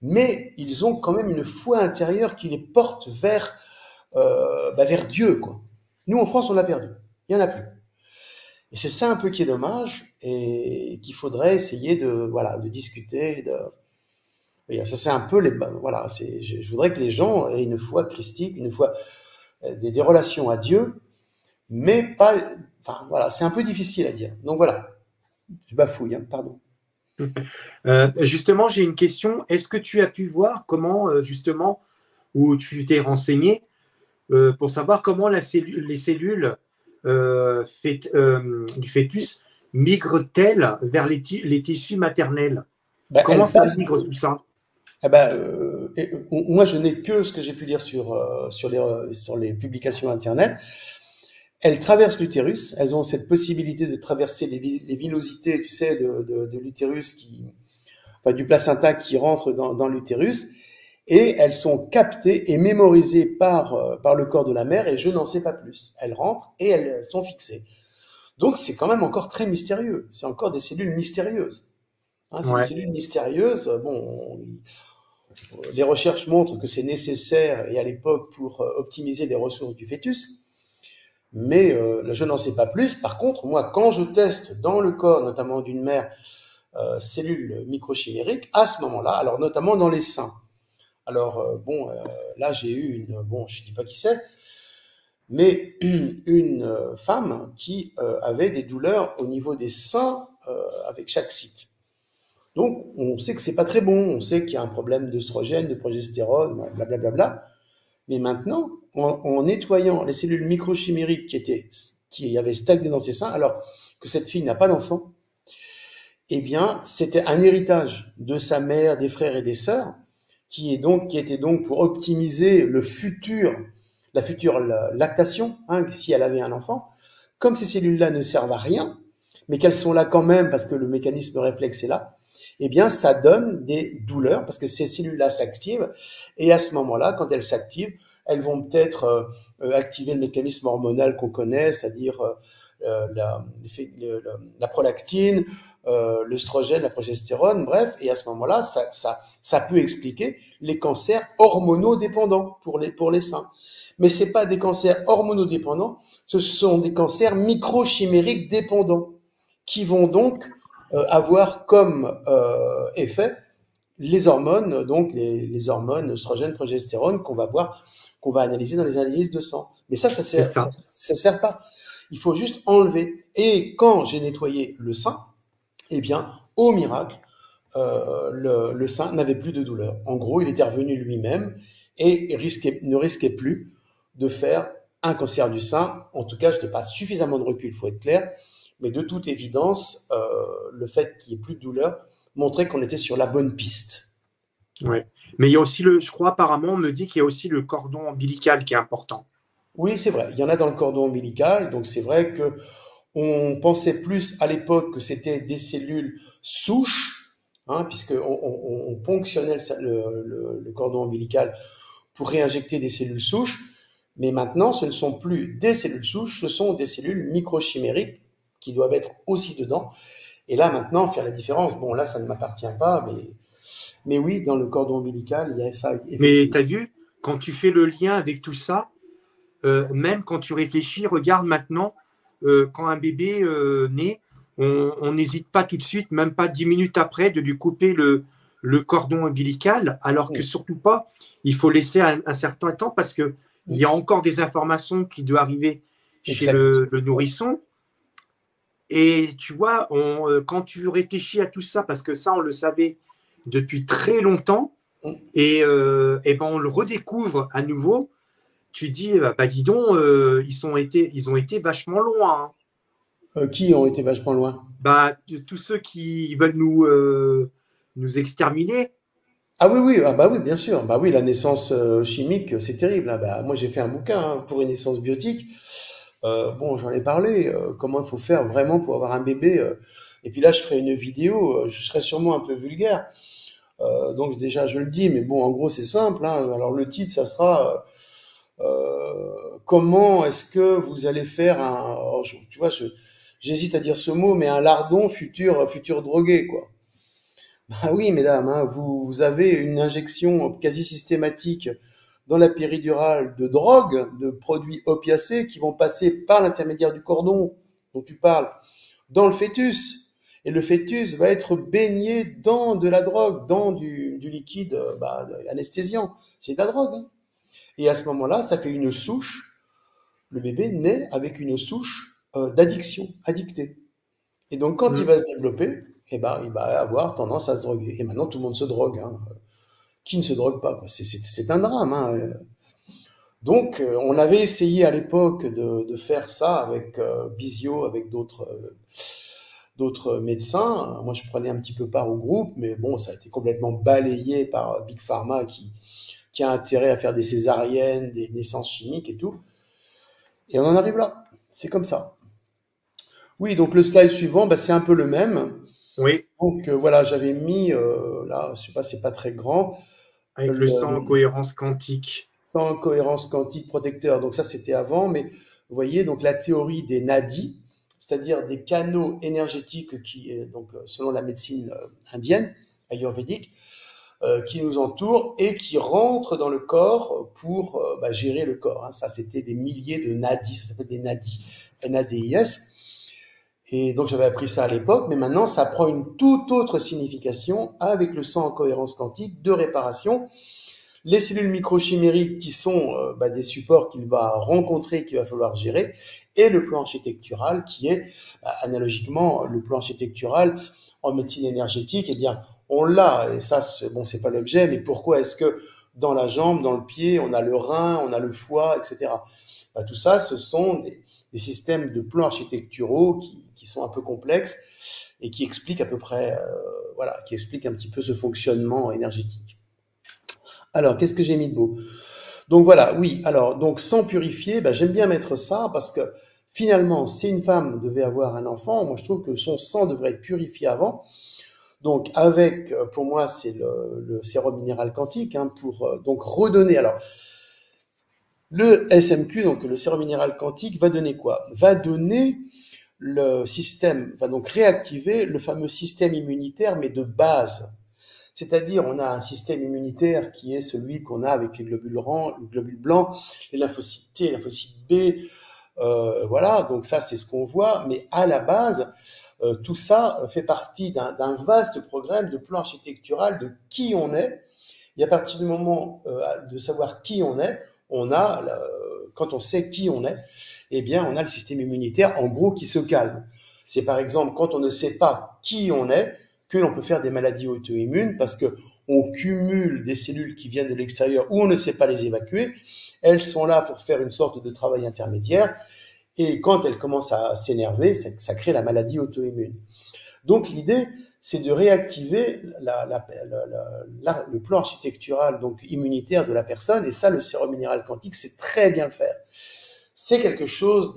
Mais ils ont quand même une foi intérieure qui les porte vers Dieu, quoi. Nous, en France, on l'a perdu. Il n'y en a plus. Et c'est ça un peu qui est dommage et qu'il faudrait essayer de discuter. Et ça, c'est un peu voilà, je voudrais que les gens aient une foi christique, une foi, des relations à Dieu, mais pas, enfin, voilà, c'est un peu difficile à dire. Donc voilà, je bafouille, hein, pardon. Justement, j'ai une question. Est-ce que tu as pu voir comment, justement, ou tu t'es renseigné pour savoir comment les cellules du fœtus migrent-elles vers les tissus maternels? Ben, Comment elle ça passe. migre tout ça? Moi, je n'ai que ce que j'ai pu lire sur les publications Internet. Elles traversent l'utérus. Elles ont cette possibilité de traverser les villosités, tu sais, de l'utérus enfin, du placenta qui rentre dans l'utérus. Et elles sont captées et mémorisées par le corps de la mère. Et je n'en sais pas plus. Elles rentrent et elles sont fixées. Donc, c'est quand même encore très mystérieux. C'est encore des cellules mystérieuses. Hein, c'est des Ouais, cellules mystérieuses. Les recherches montrent que c'est nécessaire et à l'époque pour optimiser les ressources du fœtus, mais je n'en sais pas plus. Par contre, moi, quand je teste dans le corps, notamment d'une mère, cellules microchimériques, à ce moment-là, alors notamment dans les seins. Alors là j'ai eu je ne dis pas qui c'est, mais une femme qui avait des douleurs au niveau des seins avec chaque cycle. Donc, on sait que c'est pas très bon, on sait qu'il y a un problème d'œstrogène, de progestérone, blablabla. Bla bla. Mais maintenant, en nettoyant les cellules microchimériques qui avaient stagné dans ses seins, alors que cette fille n'a pas d'enfant, eh bien, c'était un héritage de sa mère, des frères et des sœurs, qui était donc pour optimiser la future lactation, hein, si elle avait un enfant. Comme ces cellules-là ne servent à rien, mais qu'elles sont là quand même parce que le mécanisme réflexe est là, eh bien, ça donne des douleurs parce que ces cellules-là s'activent. Et à ce moment-là, quand elles s'activent, elles vont peut-être activer le mécanisme hormonal qu'on connaît, c'est-à-dire la prolactine, l'œstrogène, la progestérone, bref. Et à ce moment-là, ça peut expliquer les cancers hormonodépendants pour les seins. Mais c'est pas des cancers hormonodépendants, ce sont des cancers microchimériques dépendants qui vont donc avoir comme effet les hormones, donc les hormones œstrogène, progestérone qu'on va analyser dans les analyses de sang. Mais c'est ça. ça sert pas. Il faut juste enlever. Et quand j'ai nettoyé le sein, eh bien, au miracle, le sein n'avait plus de douleur. En gros, il était revenu lui-même et ne risquait plus de faire un cancer du sein. En tout cas, je n'ai pas suffisamment de recul, il faut être clair. Mais de toute évidence, le fait qu'il n'y ait plus de douleur montrait qu'on était sur la bonne piste. Ouais. Mais il y a aussi je crois apparemment, on me dit qu'il y a aussi le cordon ombilical qui est important. Oui, c'est vrai. Il y en a dans le cordon ombilical. Donc, c'est vrai que on pensait plus à l'époque que c'était des cellules souches, hein, puisque on ponctionnait le cordon ombilical pour réinjecter des cellules souches. Mais maintenant, ce ne sont plus des cellules souches, ce sont des cellules microchimériques qui doivent être aussi dedans. Et là, maintenant, faire la différence, bon, là, ça ne m'appartient pas, mais oui, dans le cordon ombilical, il y a ça, Mais tu effectivement. as vu, quand tu fais le lien avec tout ça, même quand tu réfléchis, regarde maintenant, quand un bébé naît, on n'hésite pas tout de suite, même pas 10 minutes après, de lui couper le cordon ombilical, alors que surtout pas, il faut laisser un certain temps parce qu'il y a encore des informations qui doivent arriver chez Exact. le nourrisson. Et tu vois, quand tu réfléchis à tout ça, parce que ça, on le savait depuis très longtemps, et ben on le redécouvre à nouveau, tu dis, bah dis donc, ils ont été vachement loin. Hein. Qui ont été vachement loin? Bah, tous ceux qui veulent nous exterminer, Ah oui, oui, ah bah oui, bien sûr. Bah oui, la naissance chimique, c'est terrible, hein. Bah, moi, j'ai fait un bouquin hein, pour une naissance biotique. Bon, j'en ai parlé. Comment il faut faire vraiment pour avoir un bébé. Et puis là, je ferai une vidéo. Je serai sûrement un peu vulgaire. Donc déjà, je le dis, mais bon, en gros, c'est simple. Hein. Alors le titre, ça sera comment est-ce que vous allez faire un. Oh, tu vois, j'hésite à dire ce mot, mais un lardon futur drogué, quoi. Bah oui, mesdames, hein, vous avez une injection quasi systématique dans la péridurale de drogue, de produits opiacés qui vont passer par l'intermédiaire du cordon dont tu parles, dans le fœtus. Et le fœtus va être baigné dans de la drogue, dans du liquide anesthésiant. C'est de la drogue. Hein. Et à ce moment-là, ça fait une souche. Le bébé naît avec une souche d'addiction, addicté. Et donc, quand il va se développer, eh ben, il va avoir tendance à se droguer. Et maintenant, tout le monde se drogue. Hein. Qui ne se drogue pas? C'est un drame. Hein. Donc, on avait essayé à l'époque de faire ça avec Bisio, avec d'autres médecins. Moi, je prenais un petit peu part au groupe, mais bon, ça a été complètement balayé par Big Pharma qui a intérêt à faire des césariennes, des naissances chimiques et tout. Et on en arrive là. C'est comme ça. Oui, donc le slide suivant, bah, c'est un peu le même. Oui, Donc voilà, j'avais mis, là, je sais pas, c'est pas très grand, avec le sang en le cohérence quantique. sans cohérence quantique protecteur. Donc ça, c'était avant, mais vous voyez, donc la théorie des nadis, c'est-à-dire des canaux énergétiques qui, donc selon la médecine indienne, ayurvédique, qui nous entourent et qui rentrent dans le corps pour bah, gérer le corps. Hein. Ça, c'était des milliers de nadis, ça s'appelle des nadis, N-A-D-I-S. Et donc j'avais appris ça à l'époque, mais maintenant ça prend une toute autre signification avec le sang en cohérence quantique de réparation. Les cellules microchimériques qui sont bah, des supports qu'il va rencontrer, qu'il va falloir gérer, et le plan architectural qui est bah, analogiquement le plan architectural en médecine énergétique. Eh bien, on l'a, et ça, bon, c'est pas l'objet, mais pourquoi est-ce que dans la jambe, dans le pied, on a le rein, on a le foie, etc. Bah, tout ça, ce sont des systèmes de plans architecturaux qui sont un peu complexes et qui expliquent à peu près, voilà, qui expliquent un petit peu ce fonctionnement énergétique. Alors, qu'est-ce que j'ai mis de beau? Donc voilà, oui. Alors, donc sans purifier, ben, j'aime bien mettre ça parce que finalement, si une femme devait avoir un enfant, moi je trouve que son sang devrait être purifié avant. Donc avec, pour moi, c'est le sérum minéral quantique hein, pour donc redonner. Alors, le SMQ, donc le sérum minéral quantique, va donner quoi? Va donner le système, va donc réactiver le fameux système immunitaire, mais de base. C'est-à-dire, on a un système immunitaire qui est celui qu'on a avec les globules blancs, les lymphocytes T, les lymphocytes B, voilà, donc ça c'est ce qu'on voit, mais à la base, tout ça fait partie d'un vaste programme de plan architectural de qui on est, et à partir du moment de savoir qui on est, on a, quand on sait qui on est, eh bien on a le système immunitaire en gros qui se calme. C'est par exemple quand on ne sait pas qui on est, que l'on peut faire des maladies auto-immunes parce que on cumule des cellules qui viennent de l'extérieur où on ne sait pas les évacuer. Elles sont là pour faire une sorte de travail intermédiaire et quand elles commencent à s'énerver, ça crée la maladie auto-immune. Donc l'idée, c'est de réactiver le plan architectural donc immunitaire de la personne et ça, le sérum minéral quantique, c'est très bien le faire. C'est quelque chose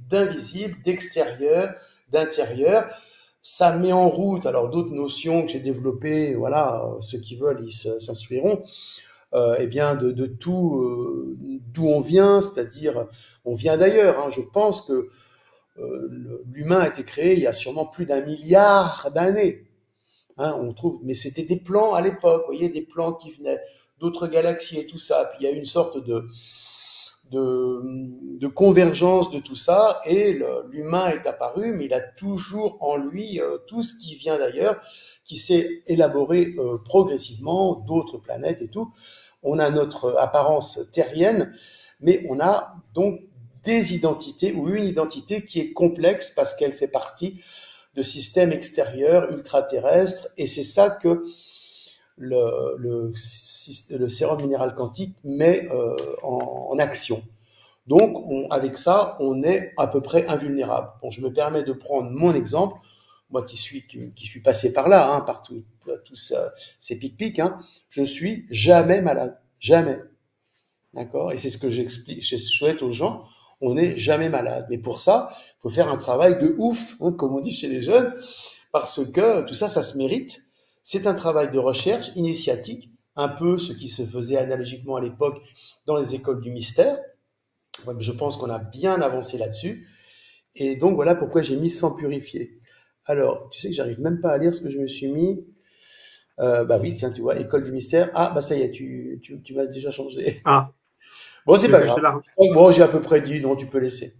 d'invisible, d'extérieur, d'intérieur. Ça met en route alors d'autres notions que j'ai développées, voilà, ceux qui veulent, ils s'instruiront, eh bien de tout d'où on vient, c'est-à-dire on vient d'ailleurs. Hein, je pense que l'humain a été créé il y a sûrement plus d'1 milliard d'années. Hein, on trouve, mais c'était des plans à l'époque, vous voyez, des plans qui venaient d'autres galaxies et tout ça. Puis il y a eu une sorte de convergence de tout ça et l'humain est apparu, mais il a toujours en lui tout ce qui vient d'ailleurs, qui s'est élaboré progressivement, d'autres planètes et tout. On a notre apparence terrienne, mais on a donc des identités ou une identité qui est complexe parce qu'elle fait partie de systèmes extérieurs ultra-terrestres et c'est ça que le sérum minéral quantique met en action. Donc, avec ça, on est à peu près invulnérable. Bon, je me permets de prendre mon exemple, moi qui suis passé par là, hein, par tous ces pic-pics, hein, je suis jamais malade, jamais, d'accord. Et c'est ce que j'explique, je souhaite aux gens, on n'est jamais malade. Mais pour ça, il faut faire un travail de ouf, hein, comme on dit chez les jeunes, parce que tout ça, ça se mérite. C'est un travail de recherche initiatique, un peu ce qui se faisait analogiquement à l'époque dans les écoles du mystère. Je pense qu'on a bien avancé là-dessus. Et donc, voilà pourquoi j'ai mis sans purifier. Alors, tu sais que j'arrive même pas à lire ce que je me suis mis. Bah oui, tiens, tu vois, école du mystère. Ah, bah ça y est, tu m'as déjà changé. Ah, Bon, c'est tu pas veux que je grave. te la... Bon, j'ai à peu près dit, non, tu peux laisser.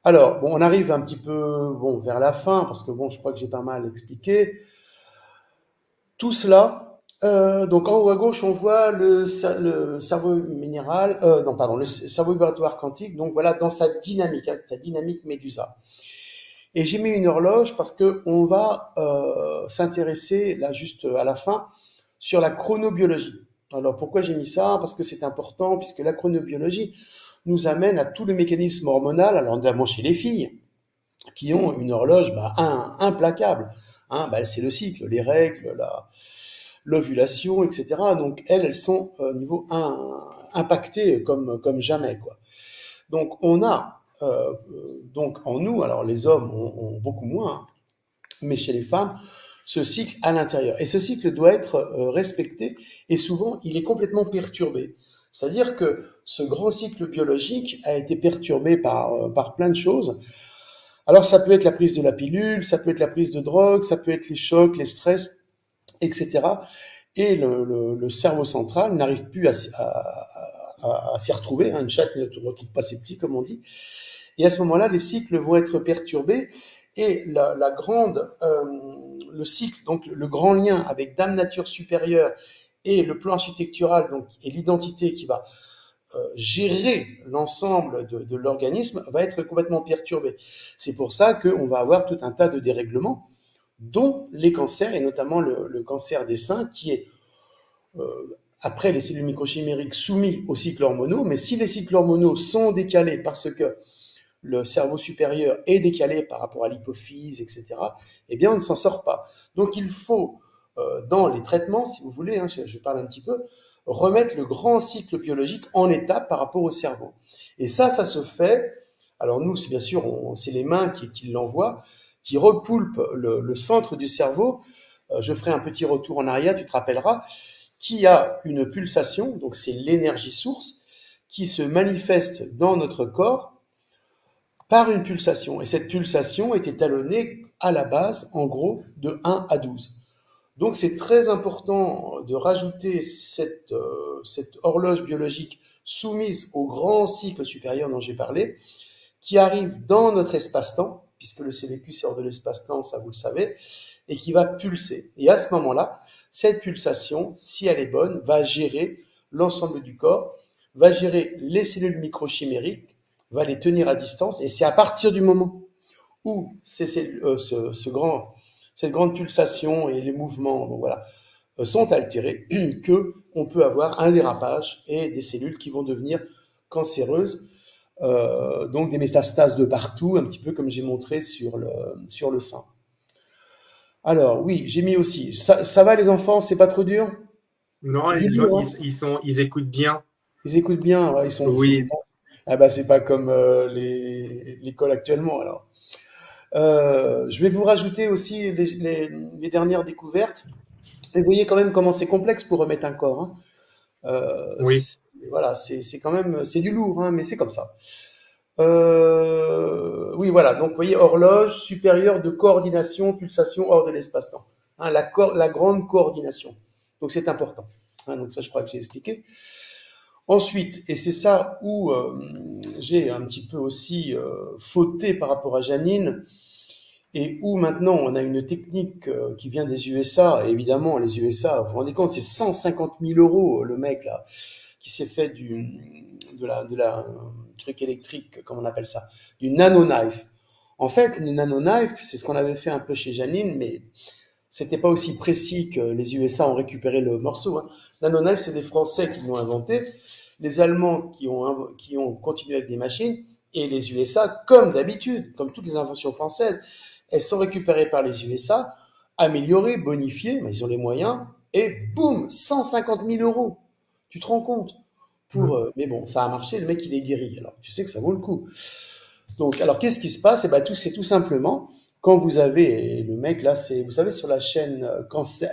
Alors, bon, on arrive un petit peu, bon, vers la fin, parce que bon, je crois que j'ai pas mal expliqué. Tout cela, donc en haut à gauche, on voit le cerveau minéral, non, pardon, le cerveau vibratoire quantique, donc voilà, dans sa dynamique, hein, sa dynamique médusa. Et j'ai mis une horloge parce que on va s'intéresser, là, juste à la fin, sur la chronobiologie. Alors, pourquoi j'ai mis ça? Parce que c'est important, puisque la chronobiologie nous amène à tout le mécanisme hormonal, alors notamment chez les filles, qui ont une horloge implacable. Hein, c'est le cycle, les règles, l'ovulation, etc. Donc elles sont au niveau impactées comme jamais, quoi. Donc on a donc en nous, alors les hommes ont beaucoup moins, hein, mais chez les femmes, ce cycle à l'intérieur. Et ce cycle doit être respecté, et souvent il est complètement perturbé. C'est-à-dire que ce grand cycle biologique a été perturbé par plein de choses. Alors ça peut être la prise de la pilule, ça peut être la prise de drogue, ça peut être les chocs, les stress, etc. Et le cerveau central n'arrive plus à s'y retrouver, hein. Une chatte ne retrouve pas ses petits, comme on dit. Et à ce moment-là, les cycles vont être perturbés, et le cycle, donc le grand lien avec Dame Nature supérieure et le plan architectural, donc, et l'identité qui va gérer l'ensemble de l'organisme, va être complètement perturbé. C'est pour ça qu'on va avoir tout un tas de dérèglements, dont les cancers, et notamment le cancer des seins, qui est, après les cellules microchimériques, soumis aux cycles hormonaux. Mais si les cycles hormonaux sont décalés parce que le cerveau supérieur est décalé par rapport à l'hypophyse, etc., eh bien, on ne s'en sort pas. Donc, il faut, dans les traitements, si vous voulez, hein, je parle un petit peu, remettre le grand cycle biologique en étape par rapport au cerveau. Et ça se fait. Alors nous, c'est bien sûr, c'est les mains qui l'envoient, qui repoulpent le centre du cerveau. Je ferai un petit retour en arrière, tu te rappelleras, qui a une pulsation, donc c'est l'énergie source, qui se manifeste dans notre corps par une pulsation. Et cette pulsation est étalonnée à la base, en gros, de 1 à 12. Donc c'est très important de rajouter cette horloge biologique soumise au grand cycle supérieur dont j'ai parlé, qui arrive dans notre espace-temps, puisque le CVQ c'est hors de l'espace-temps, ça vous le savez, et qui va pulser. Et à ce moment-là, cette pulsation, si elle est bonne, va gérer l'ensemble du corps, va gérer les cellules microchimériques, va les tenir à distance, et c'est à partir du moment où cette grande pulsation et les mouvements, donc voilà, sont altérés, que on peut avoir un dérapage et des cellules qui vont devenir cancéreuses, donc des métastases de partout, un petit peu comme j'ai montré sur le sein. Alors oui, j'ai mis aussi. Ça va les enfants, c'est pas trop dur? Non, C'est du lourd, hein? ils écoutent bien. Ils écoutent bien, ouais, c'est des Oui, bons. Ah bah c'est pas comme l'école actuellement alors. Je vais vous rajouter aussi les dernières découvertes. Et vous voyez quand même comment c'est complexe pour remettre un corps, hein. oui. Voilà, c'est quand même c'est du lourd, hein, mais c'est comme ça. Oui, voilà. Donc, vous voyez, horloge supérieure de coordination, pulsation hors de l'espace-temps. Hein, la grande coordination. Donc, c'est important. Hein, donc, ça, je crois que j'ai expliqué. Ensuite, et c'est ça où j'ai un petit peu aussi fauté par rapport à Janine, et où maintenant on a une technique qui vient des USA. Et évidemment, les USA, vous vous rendez compte, c'est 150 000 euros le mec là qui s'est fait de la truc électrique, comment on appelle ça, du nanoknife. En fait, le nanoknife, c'est ce qu'on avait fait un peu chez Janine, mais c'était pas aussi précis que les USA ont récupéré le morceau, hein. Nanoknife, c'est des Français qui l'ont inventé, les Allemands qui ont continué avec des machines, et les USA, comme d'habitude, comme toutes les inventions françaises, elles sont récupérées par les USA, améliorées, bonifiées, mais ils ont les moyens, et boum, 150 000 euros. Tu te rends compte? Mais bon, ça a marché, le mec il est guéri, alors tu sais que ça vaut le coup. Donc, alors qu'est-ce qui se passe? Eh ben, c'est tout simplement quand vous avez le mec là, vous savez, sur la chaîne cancer,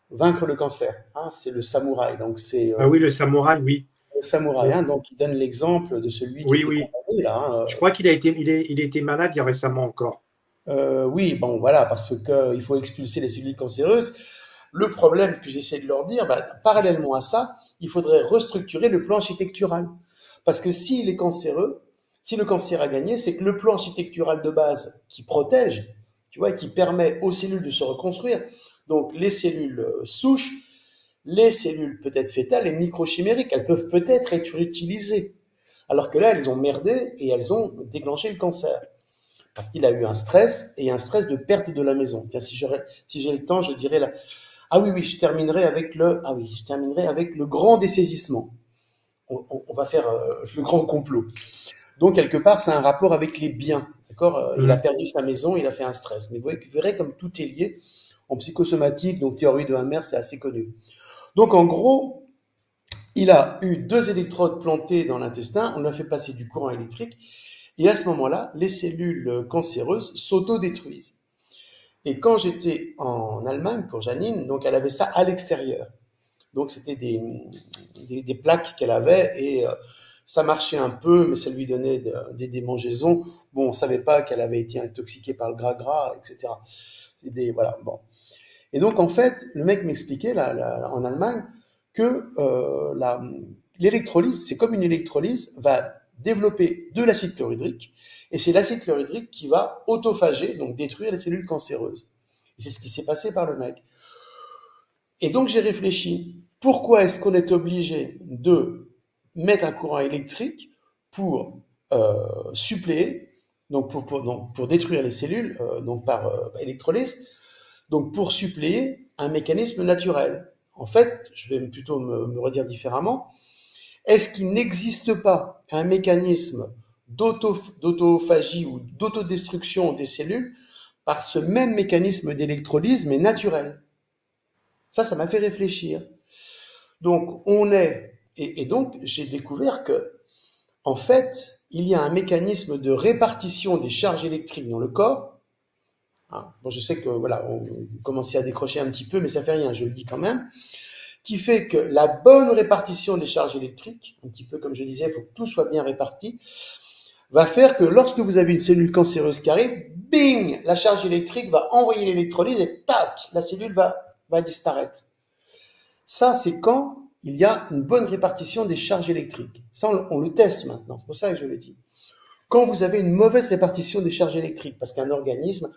Vaincre le cancer, hein, c'est le samouraï. Donc c'est Ah oui, le samouraï, oui. le samouraï, hein, donc il donne l'exemple de celui qui Oui, était oui. condamné là, hein. Je crois qu'il a été malade il y a récemment encore. Oui, bon voilà, parce que il faut expulser les cellules cancéreuses. Le problème que j'essaie de leur dire, parallèlement à ça, il faudrait restructurer le plan architectural. Parce que s'il est cancéreux, si le cancer a gagné, c'est que le plan architectural de base qui protège, tu vois, et qui permet aux cellules de se reconstruire, donc les cellules souches, les cellules peut-être fétales et microchimériques, elles peuvent peut-être être utilisées. Alors que là, elles ont merdé et elles ont déclenché le cancer. Parce qu'il a eu un stress et un stress de perte de la maison. Tiens, si j'ai le temps, je dirais là. Ah oui, oui, je terminerai avec le grand dessaisissement. On va faire le grand complot. Donc, quelque part, c'est un rapport avec les biens. D'accord? Il a perdu sa maison, il a fait un stress. Mais vous verrez comme tout est lié. En psychosomatique, donc théorie de Hammer, c'est assez connu. Donc, en gros, il a eu 2 électrodes plantées dans l'intestin, on lui a fait passer du courant électrique, et à ce moment-là, les cellules cancéreuses s'autodétruisent. Et quand j'étais en Allemagne pour Janine, donc elle avait ça à l'extérieur. Donc c'était des plaques qu'elle avait et ça marchait un peu, mais ça lui donnait des démangeaisons. Bon, on savait pas qu'elle avait été intoxiquée par le gras, etc. Voilà, bon. Et donc en fait, le mec m'expliquait là, en Allemagne que l'électrolyse, c'est comme une électrolyse, va développer de l'acide chlorhydrique, et c'est l'acide chlorhydrique qui va autophager, donc détruire les cellules cancéreuses. Et c'est ce qui s'est passé par le mec. Et donc j'ai réfléchi, pourquoi est-ce qu'on est obligé de mettre un courant électrique pour suppléer, donc pour détruire les cellules, donc par électrolyse, donc pour suppléer un mécanisme naturel. En fait, je vais plutôt me redire différemment, est-ce qu'il n'existe pas un mécanisme d'autophagie ou d'autodestruction des cellules par ce même mécanisme d'électrolyse, mais naturel? Ça m'a fait réfléchir. Donc, et donc, j'ai découvert que, en fait, il y a un mécanisme de répartition des charges électriques dans le corps. Bon, je sais que, voilà, on commençait à décrocher un petit peu, mais ça fait rien, je le dis quand même, qui fait que la bonne répartition des charges électriques, un petit peu comme je disais, il faut que tout soit bien réparti, va faire que lorsque vous avez une cellule cancéreuse qui arrive, bing, la charge électrique va envoyer l'électrolyse et tac, la cellule va disparaître. Ça, c'est quand il y a une bonne répartition des charges électriques. Ça, on le teste maintenant, c'est pour ça que je le dis. Quand vous avez une mauvaise répartition des charges électriques, parce qu'un organisme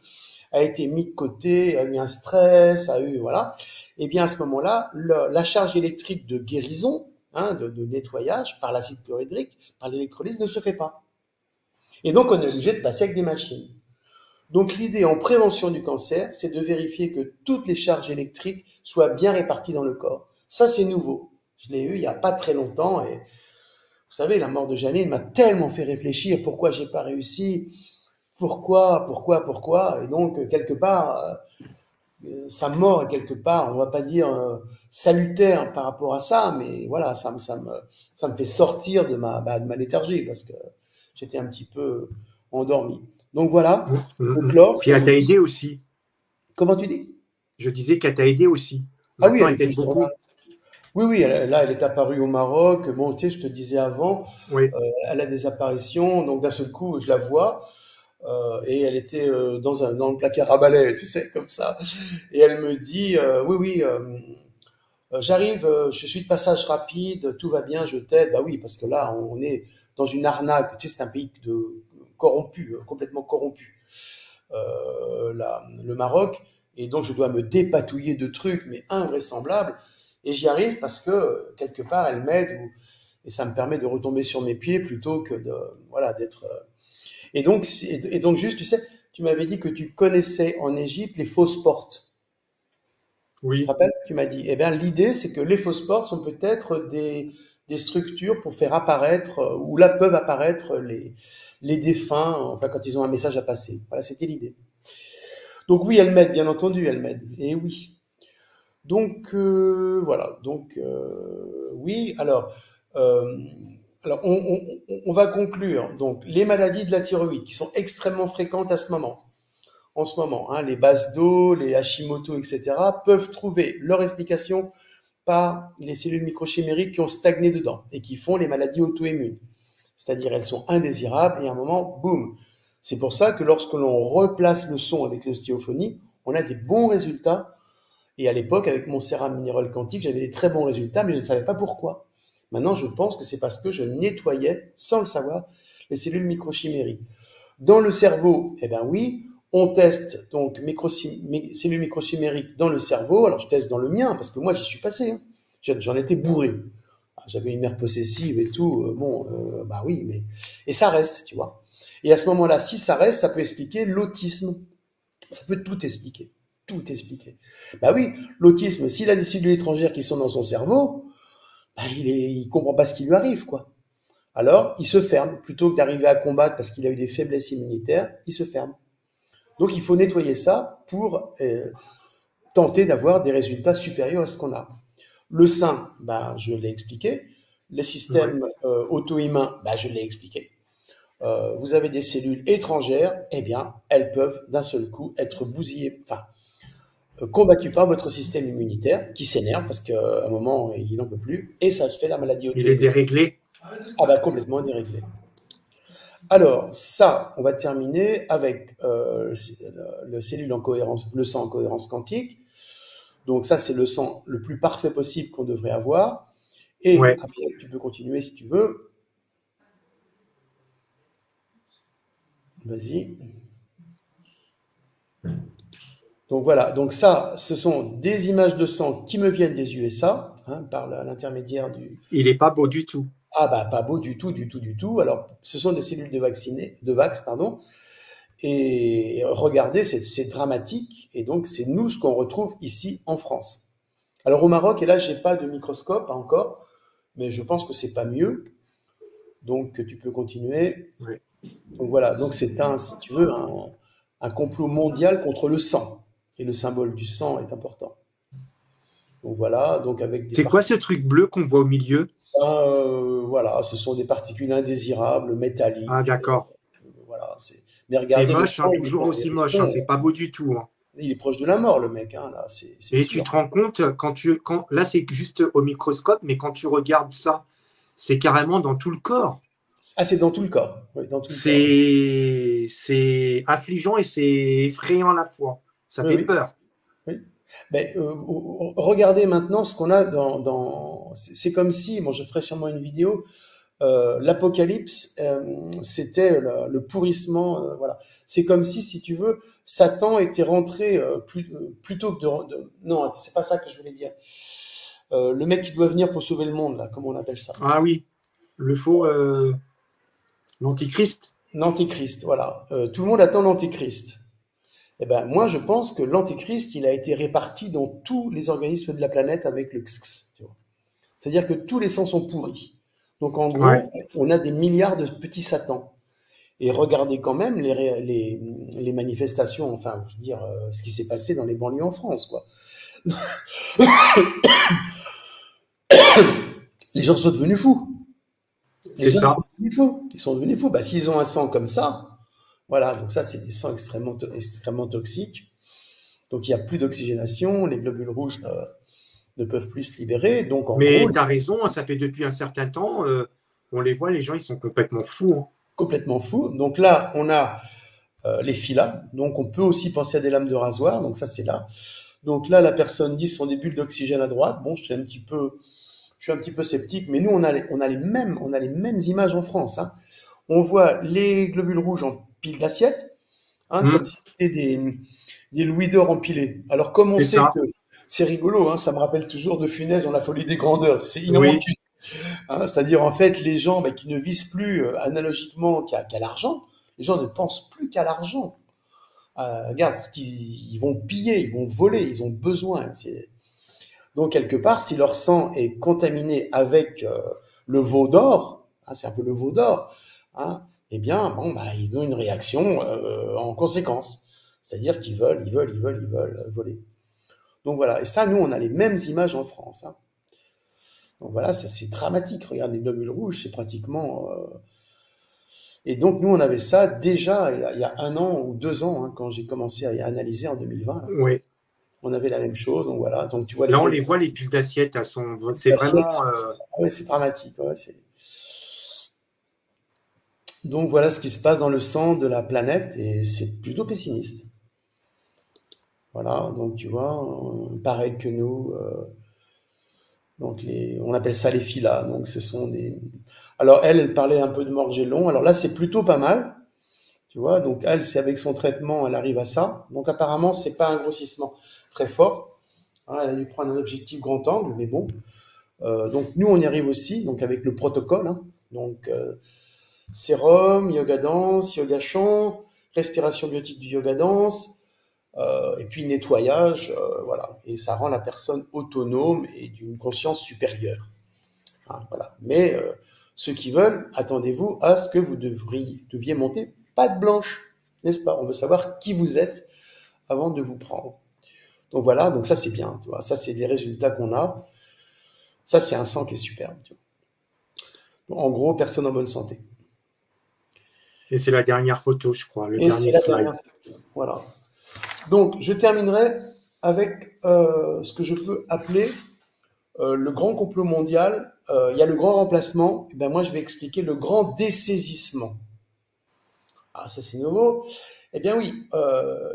a été mis de côté, a eu un stress, voilà, et bien à ce moment-là, la charge électrique de guérison, de nettoyage par l'acide chlorhydrique, par l'électrolyse, ne se fait pas. Et donc, on est obligé de passer avec des machines. Donc, l'idée en prévention du cancer, c'est de vérifier que toutes les charges électriques soient bien réparties dans le corps. Ça, c'est nouveau. Je l'ai eu il n'y a pas très longtemps et vous savez, la mort de Janine m'a tellement fait réfléchir pourquoi j'ai pas réussi, pourquoi, et donc, quelque part, sa mort est quelque part, on va pas dire salutaire par rapport à ça, mais voilà, ça me fait sortir de ma léthargie parce que j'étais un petit peu endormi. Donc voilà, pour clore, Puis elle t'a aidé aussi. Comment tu dis? Je disais qu'elle t'a aidé aussi. Ah oui, Maintenant, elle elle est t'aide toujours beaucoup. là. Oui, là, elle est apparue au Maroc. Bon, tu sais, je te disais avant, Oui. elle a des apparitions, donc d'un seul coup, je la vois. Et elle était dans le placard à balai, tu sais, comme ça. Et elle me dit, oui, j'arrive, je suis de passage rapide, tout va bien, je t'aide. Bah oui, parce que là, on est dans une arnaque. Tu sais, c'est un pays corrompu, complètement corrompu, le Maroc. Et donc, je dois me dépatouiller de trucs, mais invraisemblables. Et j'y arrive parce que, quelque part, elle m'aide et ça me permet de retomber sur mes pieds plutôt que voilà, d'être. Et donc, juste, tu sais, tu m'avais dit que tu connaissais en Égypte les fausses portes. Tu te Oui. rappelles? Tu m'as dit. Eh bien, l'idée, c'est que les fausses portes sont peut-être des structures pour faire apparaître, où là peuvent apparaître les défunts, enfin, quand ils ont un message à passer. Voilà, c'était l'idée. Donc oui, elle m'aide, bien entendu, elle m'aide. Et oui. Donc voilà. Donc oui. Euh, alors on va conclure. Donc les maladies de la thyroïde qui sont extrêmement fréquentes en ce moment, les bases d'eau, les Hashimoto, etc., peuvent trouver leur explication par les cellules microchimériques qui ont stagné dedans et qui font les maladies auto-immunes. C'est-à-dire elles sont indésirables et à un moment, boum. C'est pour ça que lorsque l'on replace le son avec l'ostéophonie, on a des bons résultats. Et à l'époque, avec mon sérum minéral quantique, j'avais des très bons résultats, mais je ne savais pas pourquoi. Maintenant, je pense que c'est parce que je nettoyais, sans le savoir, les cellules microchimériques. Dans le cerveau, eh bien oui, on teste donc cellules microchimériques dans le cerveau. Alors je teste dans le mien, parce que moi j'y suis passé. J'en étais bourré. J'avais une mère possessive et tout. Bah oui, mais. Et ça reste, tu vois. Et à ce moment-là, si ça reste, ça peut expliquer l'autisme. Ça peut tout expliquer. Tout expliquer. Bah oui, l'autisme, s'il a des cellules étrangères qui sont dans son cerveau, bah il comprend pas ce qui lui arrive, quoi. alors il se ferme. Plutôt que d'arriver à combattre parce qu'il a eu des faiblesses immunitaires, il se ferme. Donc il faut nettoyer ça pour tenter d'avoir des résultats supérieurs à ce qu'on a. Le sein, ben, je l'ai expliqué. Les systèmes auto-immuns, ben, je l'ai expliqué. Vous avez des cellules étrangères, eh bien, elles peuvent d'un seul coup être bousillées, enfin, combattues par votre système immunitaire qui s'énerve parce qu'à un moment, il n'en peut plus et ça se fait la maladie Il est auto-immune. déréglé. Ah bah complètement déréglé. Alors, ça, on va terminer avec le cellule en cohérence, le sang en cohérence quantique. Donc ça, c'est le sang le plus parfait possible qu'on devrait avoir. Et Ouais. après, tu peux continuer si tu veux. Vas-y. Donc voilà, donc ça, ce sont des images de sang qui me viennent des USA, hein, par l'intermédiaire du... Il est pas beau du tout. Ah bah pas beau du tout, du tout, du tout. Alors, ce sont des cellules de Vax, pardon. Et regardez, c'est dramatique. Et donc, c'est nous ce qu'on retrouve ici en France. Alors au Maroc, et là, j'ai pas de microscope encore, mais je pense que c'est pas mieux. Donc, tu peux continuer. Ouais. Donc voilà, donc c'est si tu veux, un complot mondial contre le sang. Et le symbole du sang est important. Donc voilà, donc avec des C'est quoi ce truc bleu qu'on voit au milieu? voilà, ce sont des particules indésirables, Ah, métalliques. d'accord. Voilà, mais C'est regardez le moche, sang, hein, il est toujours pas en aussi moche, hein, guérison. c'est pas beau du tout, hein. Il est proche de la mort, le mec, hein, là, c'est Et tu sûr. te rends compte, là c'est juste au microscope, mais quand tu regardes ça, c'est carrément dans tout le corps. Ah, c'est dans tout le corps. Oui, dans tout le corps. C'est affligeant et c'est effrayant à la fois. Ça Oui, fait oui, peur. oui. Mais regardez maintenant ce qu'on a c'est comme si, bon, je ferai sûrement une vidéo. L'Apocalypse, c'était le pourrissement. Voilà. C'est comme si tu veux, Satan était rentré plutôt que non, c'est pas ça que je voulais dire. Le mec qui doit venir pour sauver le monde, là, comment on appelle ça? Ah oui, le faux, l'antichrist. L'Antéchrist, voilà. Tout le monde attend l'Antéchrist. Eh ben, moi, je pense que l'Antéchrist, il a été réparti dans tous les organismes de la planète avec le XX, tu vois. C'est-à-dire que tous les sangs sont pourris. Donc, en Ouais. gros, on a des milliards de petits satans. Et regardez quand même les manifestations, enfin, je veux dire, ce qui s'est passé dans les banlieues en France, quoi. Les gens sont devenus fous. Les C'est gens ça. sont devenus fous. Ils sont devenus fous. Bah, s'ils ont un sang comme ça, voilà, donc ça, c'est des sangs extrêmement toxiques. Donc, il n'y a plus d'oxygénation, les globules rouges ne peuvent plus se libérer. Donc, en gros, Mais tu as raison, ça fait depuis un certain temps, on les voit, les gens, ils sont complètement fous, hein. complètement fous. Donc là, on a les filas. Donc, on peut aussi penser à des lames de rasoir. Donc, ça, c'est là. Donc là, la personne dit ce sont des bulles d'oxygène à droite. Bon, je suis un petit peu sceptique, mais nous, on a les mêmes images en France, hein. On voit les globules rouges en pile d'assiettes, hein, comme Hum, si c'était des louis d'or empilés. Alors, comme on c'est sait ça. que c'est rigolo, hein, ça me rappelle toujours de Funès dans La Folie des grandeurs. C'est Oui, inhonteux, hein, c'est-à-dire en fait les gens qui ne visent plus analogiquement qu'à l'argent. Les gens ne pensent plus qu'à l'argent. Regarde, ils vont piller, ils vont voler, ils ont besoin. Donc quelque part, si leur sang est contaminé avec le veau d'or, hein, c'est un peu le veau d'or, hein, eh bien, bon, bah, ils ont une réaction en conséquence. C'est-à-dire qu'ils veulent voler. Donc voilà. Et ça, nous, on a les mêmes images en France, hein. Donc voilà, ça c'est dramatique. Regarde les globules rouges, c'est pratiquement. Et donc nous, on avait ça déjà il y a 1 an ou 2 ans, hein, quand j'ai commencé à analyser en 2020. Là. oui. On avait la même chose. Donc voilà. Donc tu vois les Là, on globules les voit, les piles d'assiettes, c'est d'assiette. vraiment. Ah ouais, c'est dramatique. Ouais, donc voilà ce qui se passe dans le sang de la planète et c'est plutôt pessimiste. Voilà. Donc tu vois, pareil que nous. Donc on appelle ça les filas. Donc ce sont des. Alors elle parlait un peu de Morgellon. Alors là, c'est plutôt pas mal. Tu vois, donc elle, c'est avec son traitement, elle arrive à ça. Donc apparemment, c'est pas un grossissement très fort, hein, elle a dû prendre un objectif grand angle, mais bon. Donc nous, on y arrive aussi, donc avec le protocole, hein. Donc sérum, yoga danse, yoga chant, respiration biotique du yoga danse, et puis nettoyage, voilà. Et ça rend la personne autonome et d'une conscience supérieure, hein, voilà. Mais Ceux qui veulent, attendez-vous à ce que vous deviez monter patte blanche, n'est-ce pas? On veut savoir qui vous êtes avant de vous prendre. Donc voilà, donc ça c'est bien, tu vois. Ça c'est les résultats qu'on a. Ça c'est un sang qui est superbe, tu vois. En gros, personne en bonne santé. Et c'est la dernière photo, je crois, le Et c'est dernier la slide. dernière. Voilà. Donc je terminerai avec ce que je peux appeler le grand complot mondial. Il y a le grand remplacement. Et ben moi je vais expliquer le grand dessaisissement. Ah, ça c'est nouveau. Eh bien oui,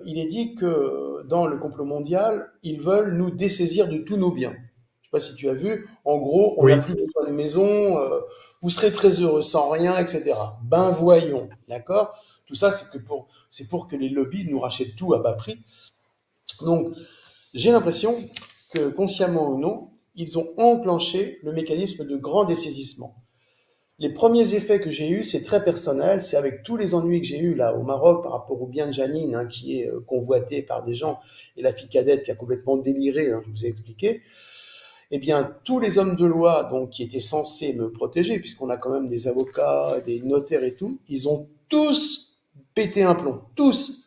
il est dit que dans le complot mondial, ils veulent nous dessaisir de tous nos biens. Je sais pas si tu as vu. En gros, on n'a Oui, plus besoin de maison. Vous serez très heureux sans rien, etc. Ben voyons, d'accord. Tout ça, c'est pour que les lobbies nous rachètent tout à bas prix. Donc, j'ai l'impression que consciemment ou non, ils ont enclenché le mécanisme de grand dessaisissement. Les premiers effets que j'ai eus, c'est très personnel, c'est avec tous les ennuis que j'ai eus là au Maroc par rapport au bien de Janine, hein, qui est convoité par des gens, et la fille cadette qui a complètement déliré, hein, je vous ai expliqué. Eh bien, tous les hommes de loi donc qui étaient censés me protéger, puisqu'on a quand même des avocats, des notaires et tout, ils ont tous pété un plomb, tous.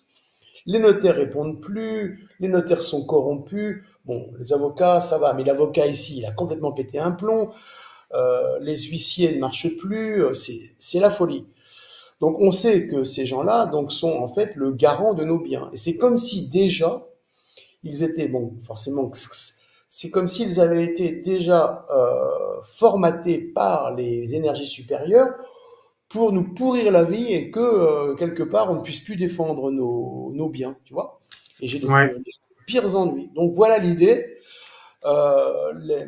Les notaires répondent plus, les notaires sont corrompus. Bon, les avocats, ça va, mais l'avocat ici, il a complètement pété un plomb. Les huissiers ne marchent plus, c'est la folie. Donc on sait que ces gens-là donc sont en fait le garant de nos biens. Et c'est comme si déjà ils étaient bon, forcément, c'est comme s'ils avaient été déjà formatés par les énergies supérieures pour nous pourrir la vie et que quelque part on ne puisse plus défendre nos biens, tu vois. Et j'ai de ouais, pires ennuis. Donc voilà l'idée. Les,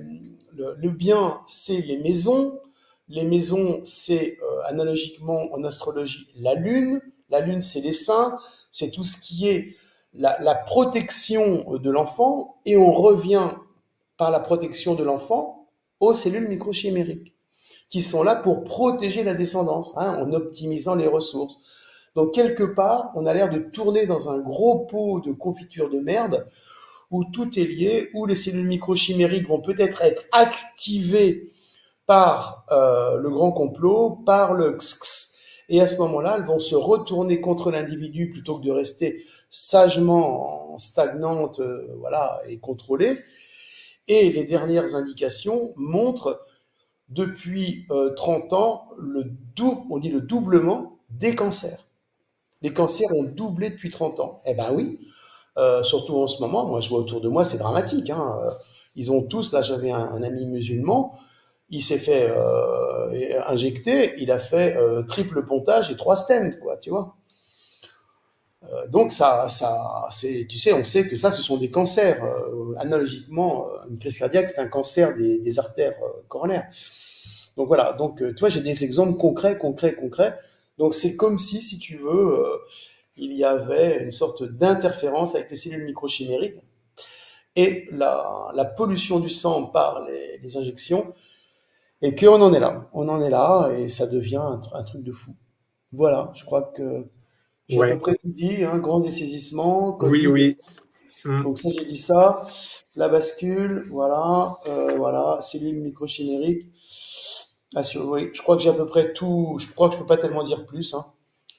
le bien, c'est les maisons. Les maisons, c'est analogiquement en astrologie la lune. La lune, c'est les saints. C'est tout ce qui est la protection de l'enfant. Et on revient par la protection de l'enfant aux cellules microchimériques qui sont là pour protéger la descendance, hein, en optimisant les ressources. Donc quelque part, on a l'air de tourner dans un gros pot de confiture de merde où tout est lié, où les cellules microchimériques vont peut-être être activées par le grand complot, par le XX, et à ce moment-là, elles vont se retourner contre l'individu plutôt que de rester sagement stagnantes, voilà, et contrôlées. Et les dernières indications montrent depuis 30 ans on dit le doublement des cancers. Les cancers ont doublé depuis 30 ans. Eh ben oui, surtout en ce moment, moi je vois autour de moi, c'est dramatique. Hein. Ils ont tous, là j'avais un ami musulman, il s'est fait injecter, il a fait triple pontage et 3 stents, quoi, tu vois. Donc tu sais, on sait que ça, ce sont des cancers. Analogiquement, une crise cardiaque, c'est un cancer des artères coronaires. Donc voilà, donc tu vois, j'ai des exemples concrets. Donc c'est comme si tu veux, il y avait une sorte d'interférence avec les cellules microchimériques et la pollution du sang par les injections, et qu'on en est là. On en est là, et ça devient un truc de fou. Voilà, je crois que j'ai à peu ouais, près tout dit, hein, grand dessaisissement, oui, Covid, oui. Hmm. donc ça j'ai dit ça, la bascule, voilà, voilà, cellules microchimériques. Ah, oui, je crois que j'ai à peu près tout. Je crois que je peux pas tellement dire plus. Hein.